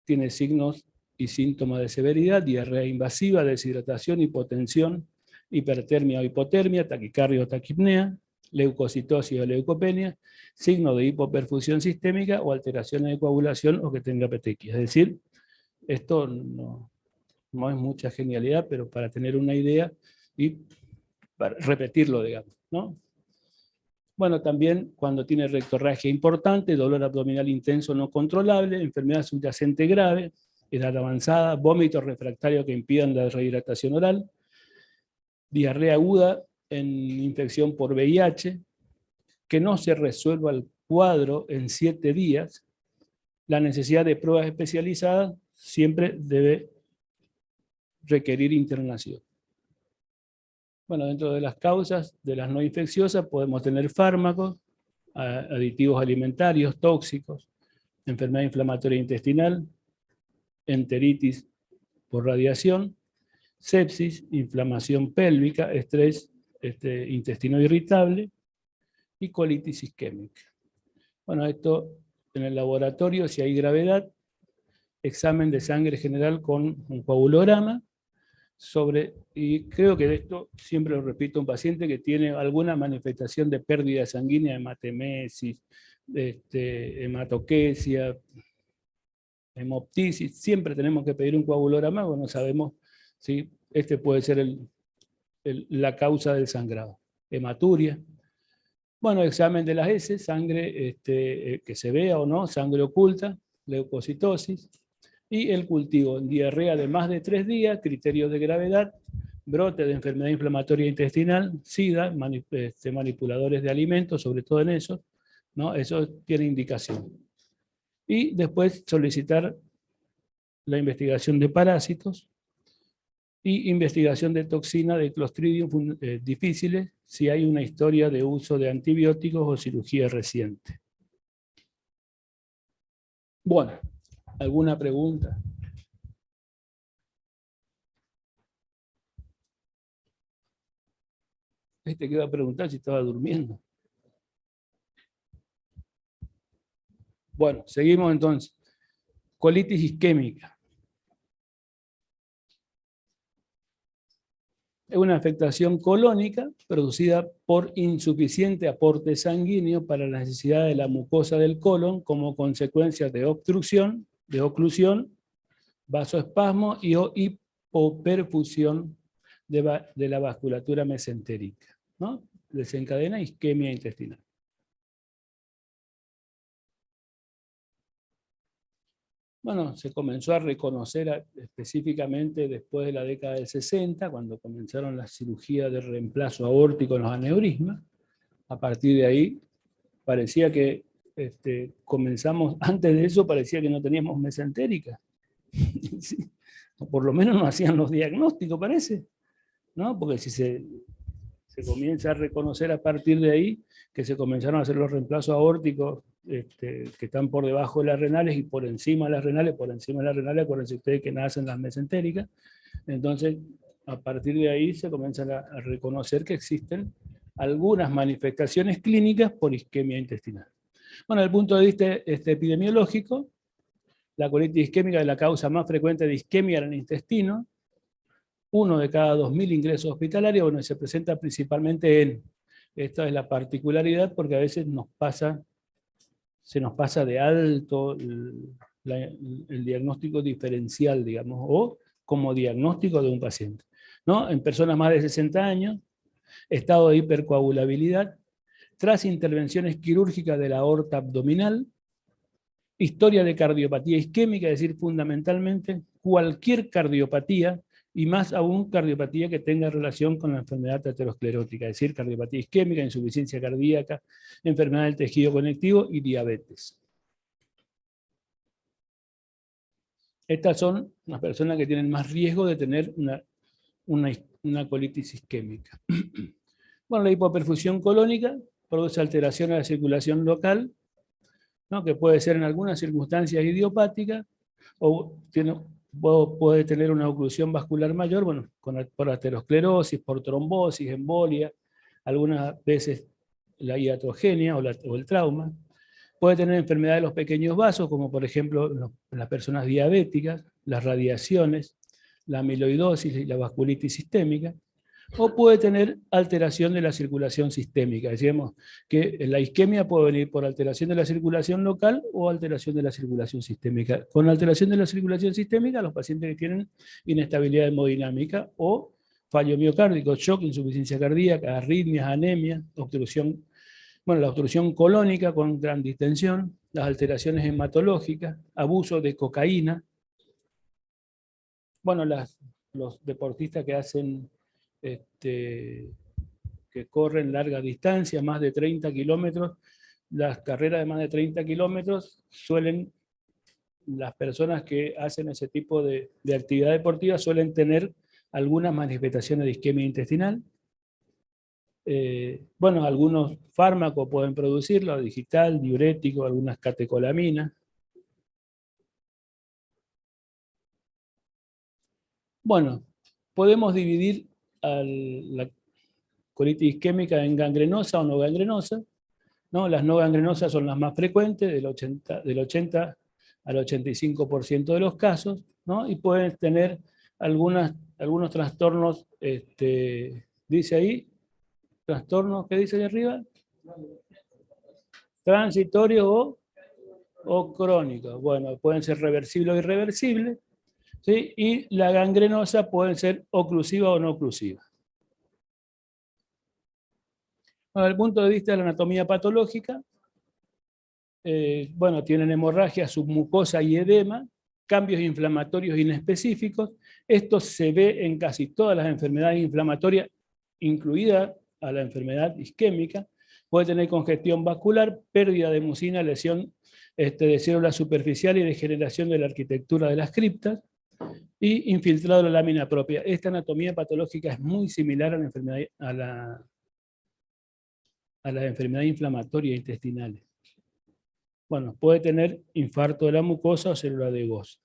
tiene signos y síntomas de severidad, diarrea invasiva, deshidratación, hipotensión, hipertermia o hipotermia, taquicardia o taquipnea, leucocitosis o leucopenia, signo de hipoperfusión sistémica o alteraciones de coagulación o que tenga petequia. Es decir, esto no es mucha genialidad, pero para tener una idea y para repetirlo, digamos, ¿no? Bueno, también cuando tiene rectorragia importante, dolor abdominal intenso no controlable, enfermedad subyacente grave, edad avanzada, vómitos refractarios que impidan la rehidratación oral, diarrea aguda en infección por VIH, que no se resuelva el cuadro en 7 días, la necesidad de pruebas especializadas siempre debe requerir internación. Bueno, dentro de las causas de las no infecciosas podemos tener fármacos, aditivos alimentarios, tóxicos, enfermedad inflamatoria intestinal, enteritis por radiación, sepsis, inflamación pélvica, estrés intestino irritable y colitis isquémica. Bueno, esto en el laboratorio, si hay gravedad, examen de sangre general con un coagulograma, y creo que de esto siempre lo repito, un paciente que tiene alguna manifestación de pérdida sanguínea, hematemesis, hematoquesia, hemoptisis, siempre tenemos que pedir un coagulograma, bueno, sabemos si puede ser la causa del sangrado. Hematuria. Bueno, examen de las heces, sangre que se vea o no, sangre oculta, leucocitosis, y el cultivo en diarrea de más de 3 días, criterios de gravedad, brote de enfermedad inflamatoria intestinal, SIDA, manipuladores de alimentos, sobre todo en eso, ¿no? Eso tiene indicación. Y después solicitar la investigación de parásitos y investigación de toxina de Clostridium difíciles si hay una historia de uso de antibióticos o cirugía reciente. Bueno, ¿alguna pregunta? Que iba a preguntar si estaba durmiendo. Bueno, seguimos entonces. Colitis isquémica. Es una afectación colónica producida por insuficiente aporte sanguíneo para la necesidad de la mucosa del colon como consecuencia de obstrucción, de oclusión, vasoespasmo y o hipoperfusión de la vasculatura mesentérica, ¿no? Desencadena isquemia intestinal. Bueno, se comenzó a reconocer específicamente después de la década del 60, cuando comenzaron las cirugías de reemplazo aórtico en los aneurismas. A partir de ahí, parecía que comenzamos, antes de eso parecía que no teníamos mesentérica. Sí, o por lo menos no hacían los diagnósticos, parece, ¿no? Porque si se comienza a reconocer a partir de ahí que se comenzaron a hacer los reemplazos aórticos que están por debajo de las renales y por encima de las renales, acuérdense ustedes que nacen las mesentéricas. Entonces, a partir de ahí se comienzan a reconocer que existen algunas manifestaciones clínicas por isquemia intestinal. Bueno, desde el punto de vista epidemiológico, la colitis isquémica es la causa más frecuente de isquemia en el intestino. 1 de cada 2.000 ingresos hospitalarios, bueno, se presenta principalmente en, esta es la particularidad porque a veces se nos pasa de alto el diagnóstico diferencial, digamos, o como diagnóstico de un paciente, ¿no? En personas más de 60 años, estado de hipercoagulabilidad, tras intervenciones quirúrgicas de la aorta abdominal, historia de cardiopatía isquémica, es decir, fundamentalmente cualquier cardiopatía, y más aún cardiopatía que tenga relación con la enfermedad aterosclerótica, es decir, cardiopatía isquémica, insuficiencia cardíaca, enfermedad del tejido conectivo y diabetes. Estas son las personas que tienen más riesgo de tener una colitis isquémica. Bueno, la hipoperfusión colónica produce alteración a la circulación local, ¿no? Que puede ser en algunas circunstancias idiopática o puede tener una oclusión vascular mayor, bueno, por aterosclerosis, por trombosis, embolia, algunas veces la iatrogenia o el trauma. Puede tener enfermedad de los pequeños vasos, como por ejemplo en las personas diabéticas, las radiaciones, la amiloidosis y la vasculitis sistémica. O puede tener alteración de la circulación sistémica. Decíamos que la isquemia puede venir por alteración de la circulación local o alteración de la circulación sistémica. Con alteración de la circulación sistémica, los pacientes que tienen inestabilidad hemodinámica o fallo miocárdico, shock, insuficiencia cardíaca, arritmias, anemia, obstrucción, bueno, la obstrucción colónica con gran distensión, las alteraciones hematológicas, abuso de cocaína. Bueno, los deportistas que hacen que corren larga distancia, más de 30 kilómetros, las carreras de más de 30 kilómetros las personas que hacen ese tipo de actividad deportiva suelen tener algunas manifestaciones de isquemia intestinal. Bueno, algunos fármacos pueden producirlo, digital, diurético, algunas catecolaminas. Bueno, podemos dividir la colitis isquémica en gangrenosa o no gangrenosa, ¿no? Las no gangrenosas son las más frecuentes, del 80 al 85% de los casos, ¿no? Y pueden tener algunos trastornos, dice ahí, trastornos, ¿qué dice ahí arriba? Transitorios o crónicos. Bueno, pueden ser reversibles o irreversibles, ¿sí? Y la gangrenosa puede ser oclusiva o no oclusiva. Bueno, desde el punto de vista de la anatomía patológica, bueno, tienen hemorragia submucosa y edema, cambios inflamatorios inespecíficos. Esto se ve en casi todas las enfermedades inflamatorias, incluida a la enfermedad isquémica. Puede tener congestión vascular, pérdida de mucina, lesión de células superficiales y degeneración de la arquitectura de las criptas, y infiltrado de la lámina propia. Esta anatomía patológica es muy similar a la enfermedad inflamatoria intestinal. Bueno, puede tener infarto de la mucosa o célula de Gauss.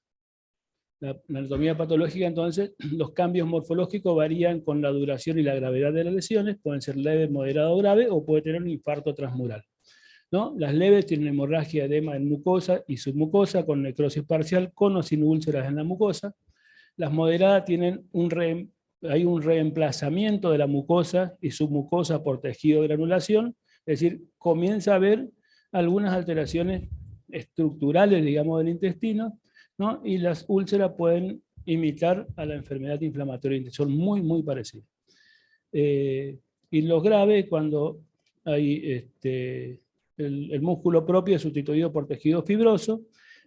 La anatomía patológica, entonces, los cambios morfológicos varían con la duración y la gravedad de las lesiones, pueden ser leves, moderado o grave, o puede tener un infarto transmural, ¿no? Las leves tienen hemorragia, edema en mucosa y submucosa, con necrosis parcial, con o sin úlceras en la mucosa. Las moderadas tienen hay un reemplazamiento de la mucosa y submucosa por tejido de granulación, es decir, comienza a haber algunas alteraciones estructurales, digamos, del intestino, ¿no? Y las úlceras pueden imitar a la enfermedad inflamatoria, son muy, muy parecidas. Y los graves, cuando hay el músculo propio es sustituido por tejido fibroso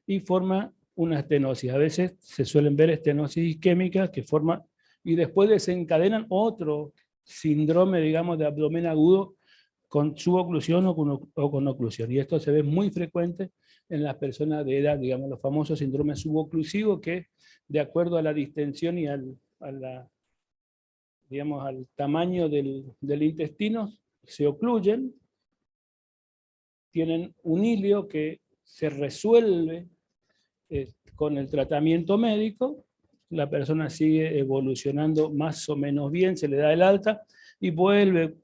y forma una estenosis. A veces se suelen ver estenosis isquémicas que forman, y después desencadenan otro síndrome, digamos, de abdomen agudo con suboclusión o con oclusión. Y esto se ve muy frecuente en las personas de edad, digamos, los famosos síndromes suboclusivos que, de acuerdo a la distensión y digamos, al tamaño del intestino, se ocluyen, tienen un hilio que se resuelve con el tratamiento médico, la persona sigue evolucionando más o menos bien, se le da el alta y vuelve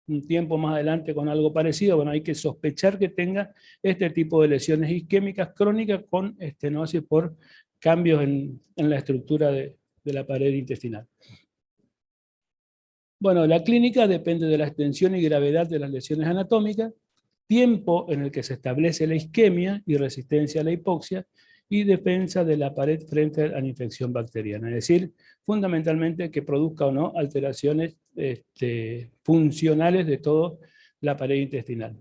un tiempo más adelante con algo parecido. Bueno, hay que sospechar que tenga este tipo de lesiones isquémicas crónicas con estenosis por cambios en la estructura de la pared intestinal. Bueno, la clínica depende de la extensión y gravedad de las lesiones anatómicas, tiempo en el que se establece la isquemia y resistencia a la hipoxia, y defensa de la pared frente a la infección bacteriana. Es decir, fundamentalmente que produzca o no alteraciones funcionales de toda la pared intestinal.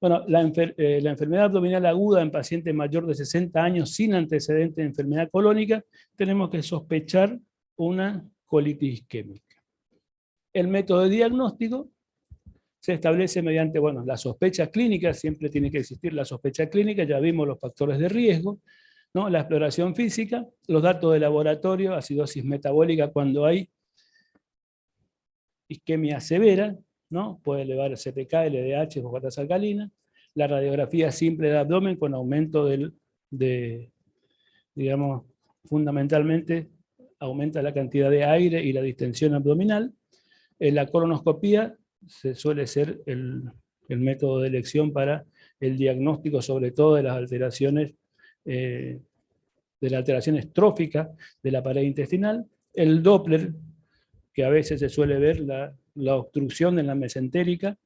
Bueno, la enfermedad abdominal aguda en paciente mayor de 60 años sin antecedente de enfermedad colónica, tenemos que sospechar una colitis isquémica. El método de diagnóstico se establece mediante, bueno, la sospecha clínica, siempre tiene que existir la sospecha clínica, ya vimos los factores de riesgo, ¿no? La exploración física, los datos de laboratorio, acidosis metabólica cuando hay isquemia severa, ¿no? Puede elevar el CPK, LDH, fosfatas alcalinas, la radiografía simple de abdomen con aumento digamos, fundamentalmente aumenta la cantidad de aire y la distensión abdominal. La colonoscopía se suele ser el método de elección para el diagnóstico, sobre todo de las alteraciones tróficas de la pared intestinal. El Doppler, que a veces se suele ver la obstrucción en la mesentérica,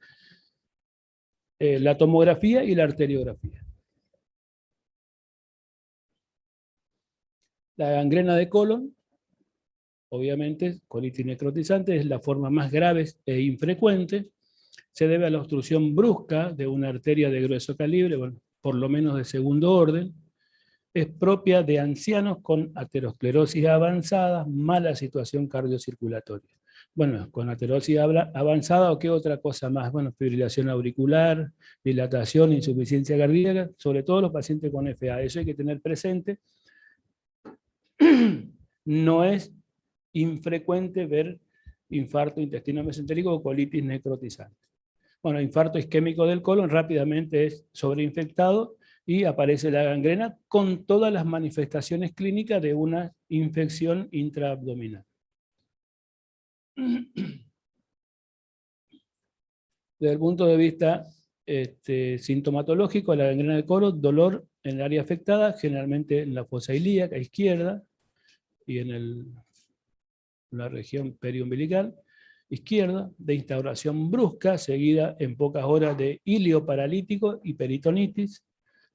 la tomografía y la arteriografía. La gangrena de colon, obviamente, colitis necrotizante, es la forma más grave e infrecuente. Se debe a la obstrucción brusca de una arteria de grueso calibre, bueno, por lo menos de segundo orden. Es propia de ancianos con aterosclerosis avanzada, mala situación cardiocirculatoria. Bueno, con aterosis avanzada, ¿o qué otra cosa más? Bueno, fibrilación auricular, dilatación, insuficiencia cardíaca, sobre todo los pacientes con FA. Eso hay que tener presente. No es infrecuente ver infarto intestino mesentérico o colitis necrotizante. Bueno, infarto isquémico del colon rápidamente es sobreinfectado y aparece la gangrena con todas las manifestaciones clínicas de una infección intraabdominal. Desde el punto de vista sintomatológico, la gangrena del colon, dolor en el área afectada, generalmente en la fosa ilíaca izquierda y en la región periumbilical izquierda, de instauración brusca, seguida en pocas horas de ilio paralítico y peritonitis.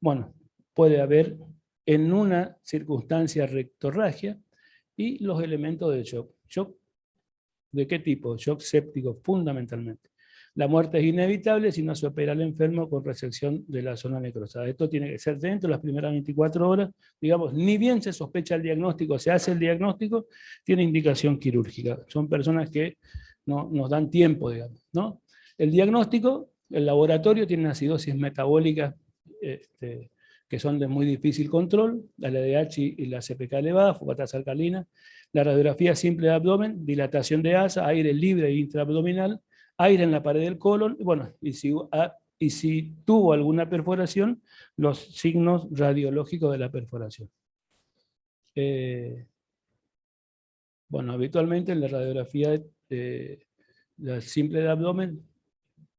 Bueno, puede haber en una circunstancia rectorragia y los elementos de shock. ¿Shock de qué tipo? Shock séptico, fundamentalmente. La muerte es inevitable si no se opera al enfermo con resección de la zona necrosada. Esto tiene que ser dentro de las primeras 24 horas. Digamos, ni bien se sospecha el diagnóstico, se hace el diagnóstico, tiene indicación quirúrgica. Son personas que no nos dan tiempo, digamos, ¿no? El diagnóstico, el laboratorio tiene una acidosis metabólica que son de muy difícil control, la LDH y la CPK elevada, fosfatas alcalinas, la radiografía simple de abdomen, dilatación de asa, aire libre e intraabdominal, aire en la pared del colon, bueno, y si tuvo alguna perforación, los signos radiológicos de la perforación. Bueno, habitualmente en la radiografía la simple de abdomen,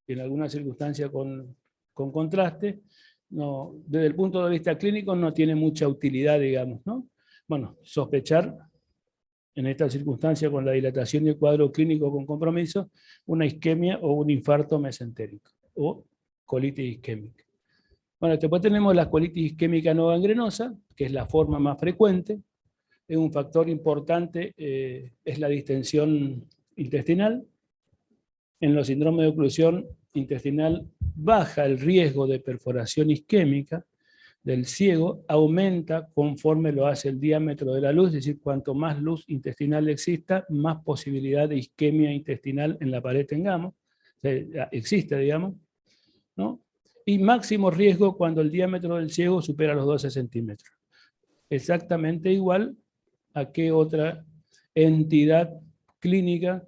en alguna circunstancia con contraste, no, desde el punto de vista clínico no tiene mucha utilidad, digamos, ¿no? Bueno, sospechar en esta circunstancia con la dilatación y el cuadro clínico con compromiso, una isquemia o un infarto mesentérico o colitis isquémica. Bueno, después tenemos la colitis isquémica no gangrenosa, que es la forma más frecuente. Es un factor importante, es la distensión intestinal. En los síndromes de oclusión intestinal baja el riesgo de perforación isquémica. del ciego aumenta conforme lo hace el diámetro de la luz, es decir, cuanto más luz intestinal exista, más posibilidad de isquemia intestinal en la pared tengamos, o sea, existe, digamos, ¿no? Y máximo riesgo cuando el diámetro del ciego supera los 12 centímetros. Exactamente igual a qué otra entidad clínica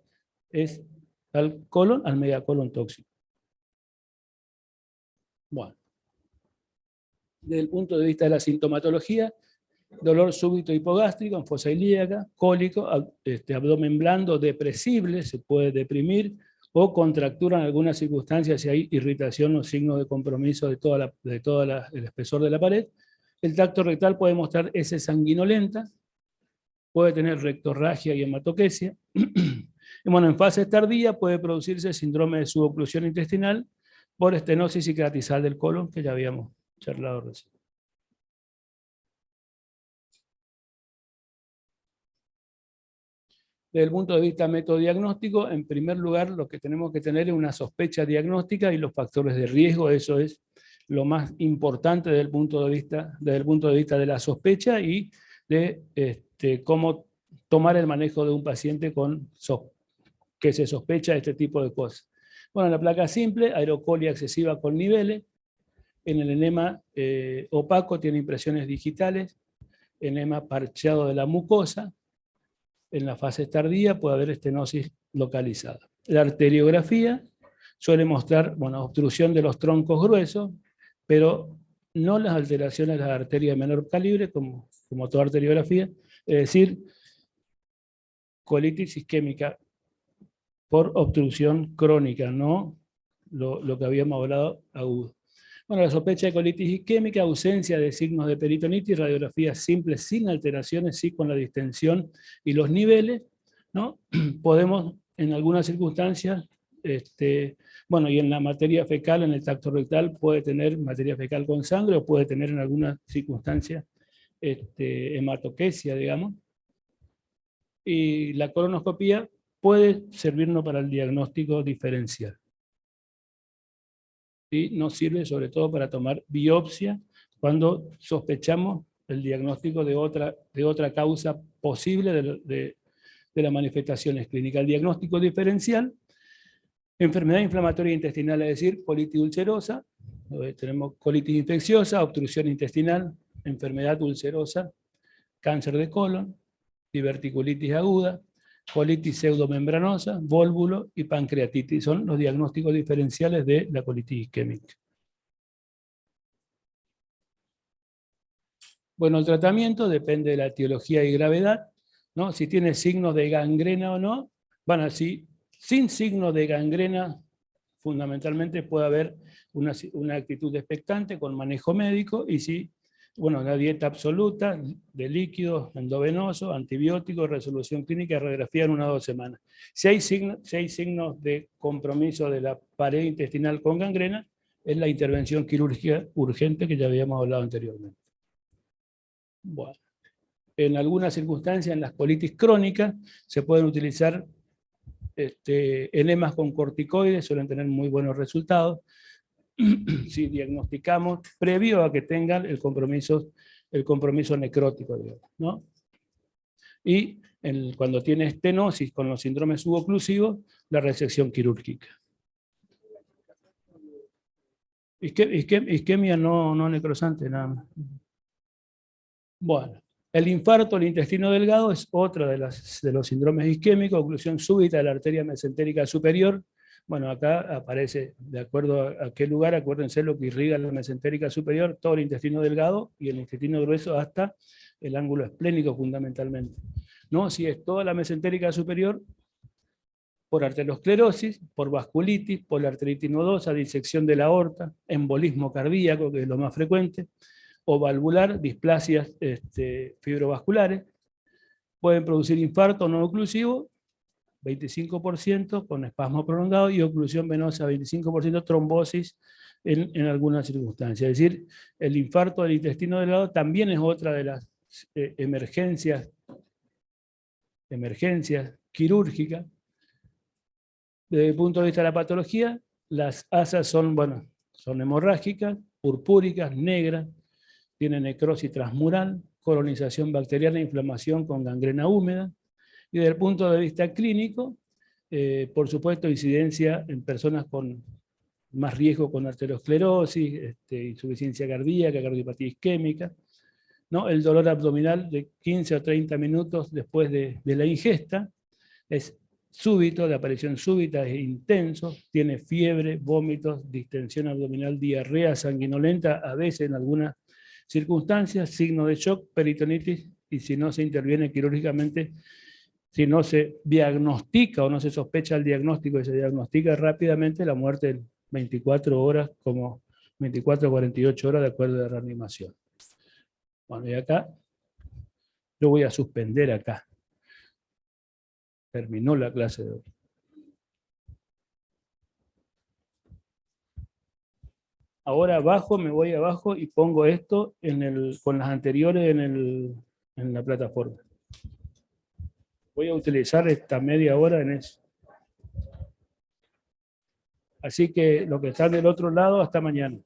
es al colon, al megacolon tóxico. Bueno, desde el punto de vista de la sintomatología, dolor súbito hipogástrico en fosa ilíaca, cólico, abdomen blando, depresible, se puede deprimir, o contractura en algunas circunstancias si hay irritación o signos de compromiso de todo el espesor de la pared. El tracto rectal puede mostrar heces sanguinolentas, puede tener rectorragia y hematoquesia. Y bueno, en fase tardía puede producirse síndrome de suboclusión intestinal por estenosis cicatrizal del colon, que ya habíamos charlado recién. Desde el punto de vista metodiagnóstico, en primer lugar, lo que tenemos que tener es una sospecha diagnóstica y los factores de riesgo. Eso es lo más importante desde el punto de vista de la sospecha y de cómo tomar el manejo de un paciente que se sospecha de este tipo de cosas. Bueno, en la placa simple, aerocolia excesiva con niveles. En el enema opaco tiene impresiones digitales. Enema parcheado de la mucosa. En la fase tardía puede haber estenosis localizada. La arteriografía suele mostrar, bueno, obstrucción de los troncos gruesos, pero no las alteraciones de las arterias de menor calibre, como toda arteriografía, es decir, colitis isquémica por obstrucción crónica, no lo que habíamos hablado agudo. Bueno, la sospecha de colitis isquémica, ausencia de signos de peritonitis, radiografía simple sin alteraciones, sí con la distensión y los niveles, ¿no? Podemos, en algunas circunstancias, bueno, y en la materia fecal, en el tracto rectal, puede tener materia fecal con sangre o puede tener en algunas circunstancias hematoquesia, digamos. Y la colonoscopía puede servirnos para el diagnóstico diferencial. Y nos sirve sobre todo para tomar biopsia cuando sospechamos el diagnóstico de otra causa posible de las manifestaciones clínicas. El diagnóstico diferencial, enfermedad inflamatoria intestinal, es decir, colitis ulcerosa, tenemos colitis infecciosa, obstrucción intestinal, enfermedad ulcerosa, cáncer de colon, diverticulitis aguda, colitis pseudomembranosa, vólvulo y pancreatitis. Son los diagnósticos diferenciales de la colitis isquémica. Bueno, el tratamiento depende de la etiología y gravedad, ¿no? Si tiene signos de gangrena o no. Bueno, sin signos de gangrena, fundamentalmente puede haber una actitud expectante con manejo médico, y si, bueno, una dieta absoluta de líquidos endovenosos, antibióticos, resolución clínica y radiografía en 1 o 2 semanas. Si hay signos de compromiso de la pared intestinal con gangrena, es la intervención quirúrgica urgente que ya habíamos hablado anteriormente. Bueno, en algunas circunstancias, en las colitis crónicas, se pueden utilizar enemas con corticoides, suelen tener muy buenos resultados. Si diagnosticamos previo a que tengan el compromiso necrótico, digamos, ¿no? Y cuando tiene estenosis con los síndromes suboclusivos, la resección quirúrgica. Isquemia no necrosante, nada más. Bueno, el infarto del intestino delgado es otro de los síndromes isquémicos, oclusión súbita de la arteria mesentérica superior. Bueno, acá aparece, de acuerdo a qué lugar, acuérdense lo que irriga la mesentérica superior, todo el intestino delgado y el intestino grueso hasta el ángulo esplénico fundamentalmente. ¿No? Si es toda la mesentérica superior, por arteriosclerosis, por vasculitis, por la arteritis nodosa, disección de la aorta, embolismo cardíaco, que es lo más frecuente, o valvular, displasias fibrovasculares, pueden producir infarto no oclusivo, 25% con espasmo prolongado, y oclusión venosa 25%, trombosis en algunas circunstancias. Es decir, el infarto del intestino delgado también es otra de las emergencias quirúrgicas. Desde el punto de vista de la patología, las asas son hemorrágicas, purpúricas, negras, tiene necrosis transmural, colonización bacteriana, inflamación con gangrena húmeda. Y desde el punto de vista clínico, por supuesto, incidencia en personas con más riesgo con arteriosclerosis, insuficiencia cardíaca, cardiopatía isquémica, ¿no? El dolor abdominal de 15 o 30 minutos después de la ingesta es súbito, de aparición súbita, es intenso, tiene fiebre, vómitos, distensión abdominal, diarrea sanguinolenta, a veces en algunas circunstancias, signo de shock, peritonitis, y si no se interviene quirúrgicamente, si no se diagnostica o no se sospecha el diagnóstico y se diagnostica rápidamente, la muerte en 24 horas, como 24 o 48 horas de acuerdo a la reanimación. Bueno, y acá, yo voy a suspender acá. Terminó la clase de hoy. Ahora bajo, me voy abajo y pongo esto con las anteriores en la plataforma. Voy a utilizar esta media hora en eso. Así que los que están del otro lado, hasta mañana.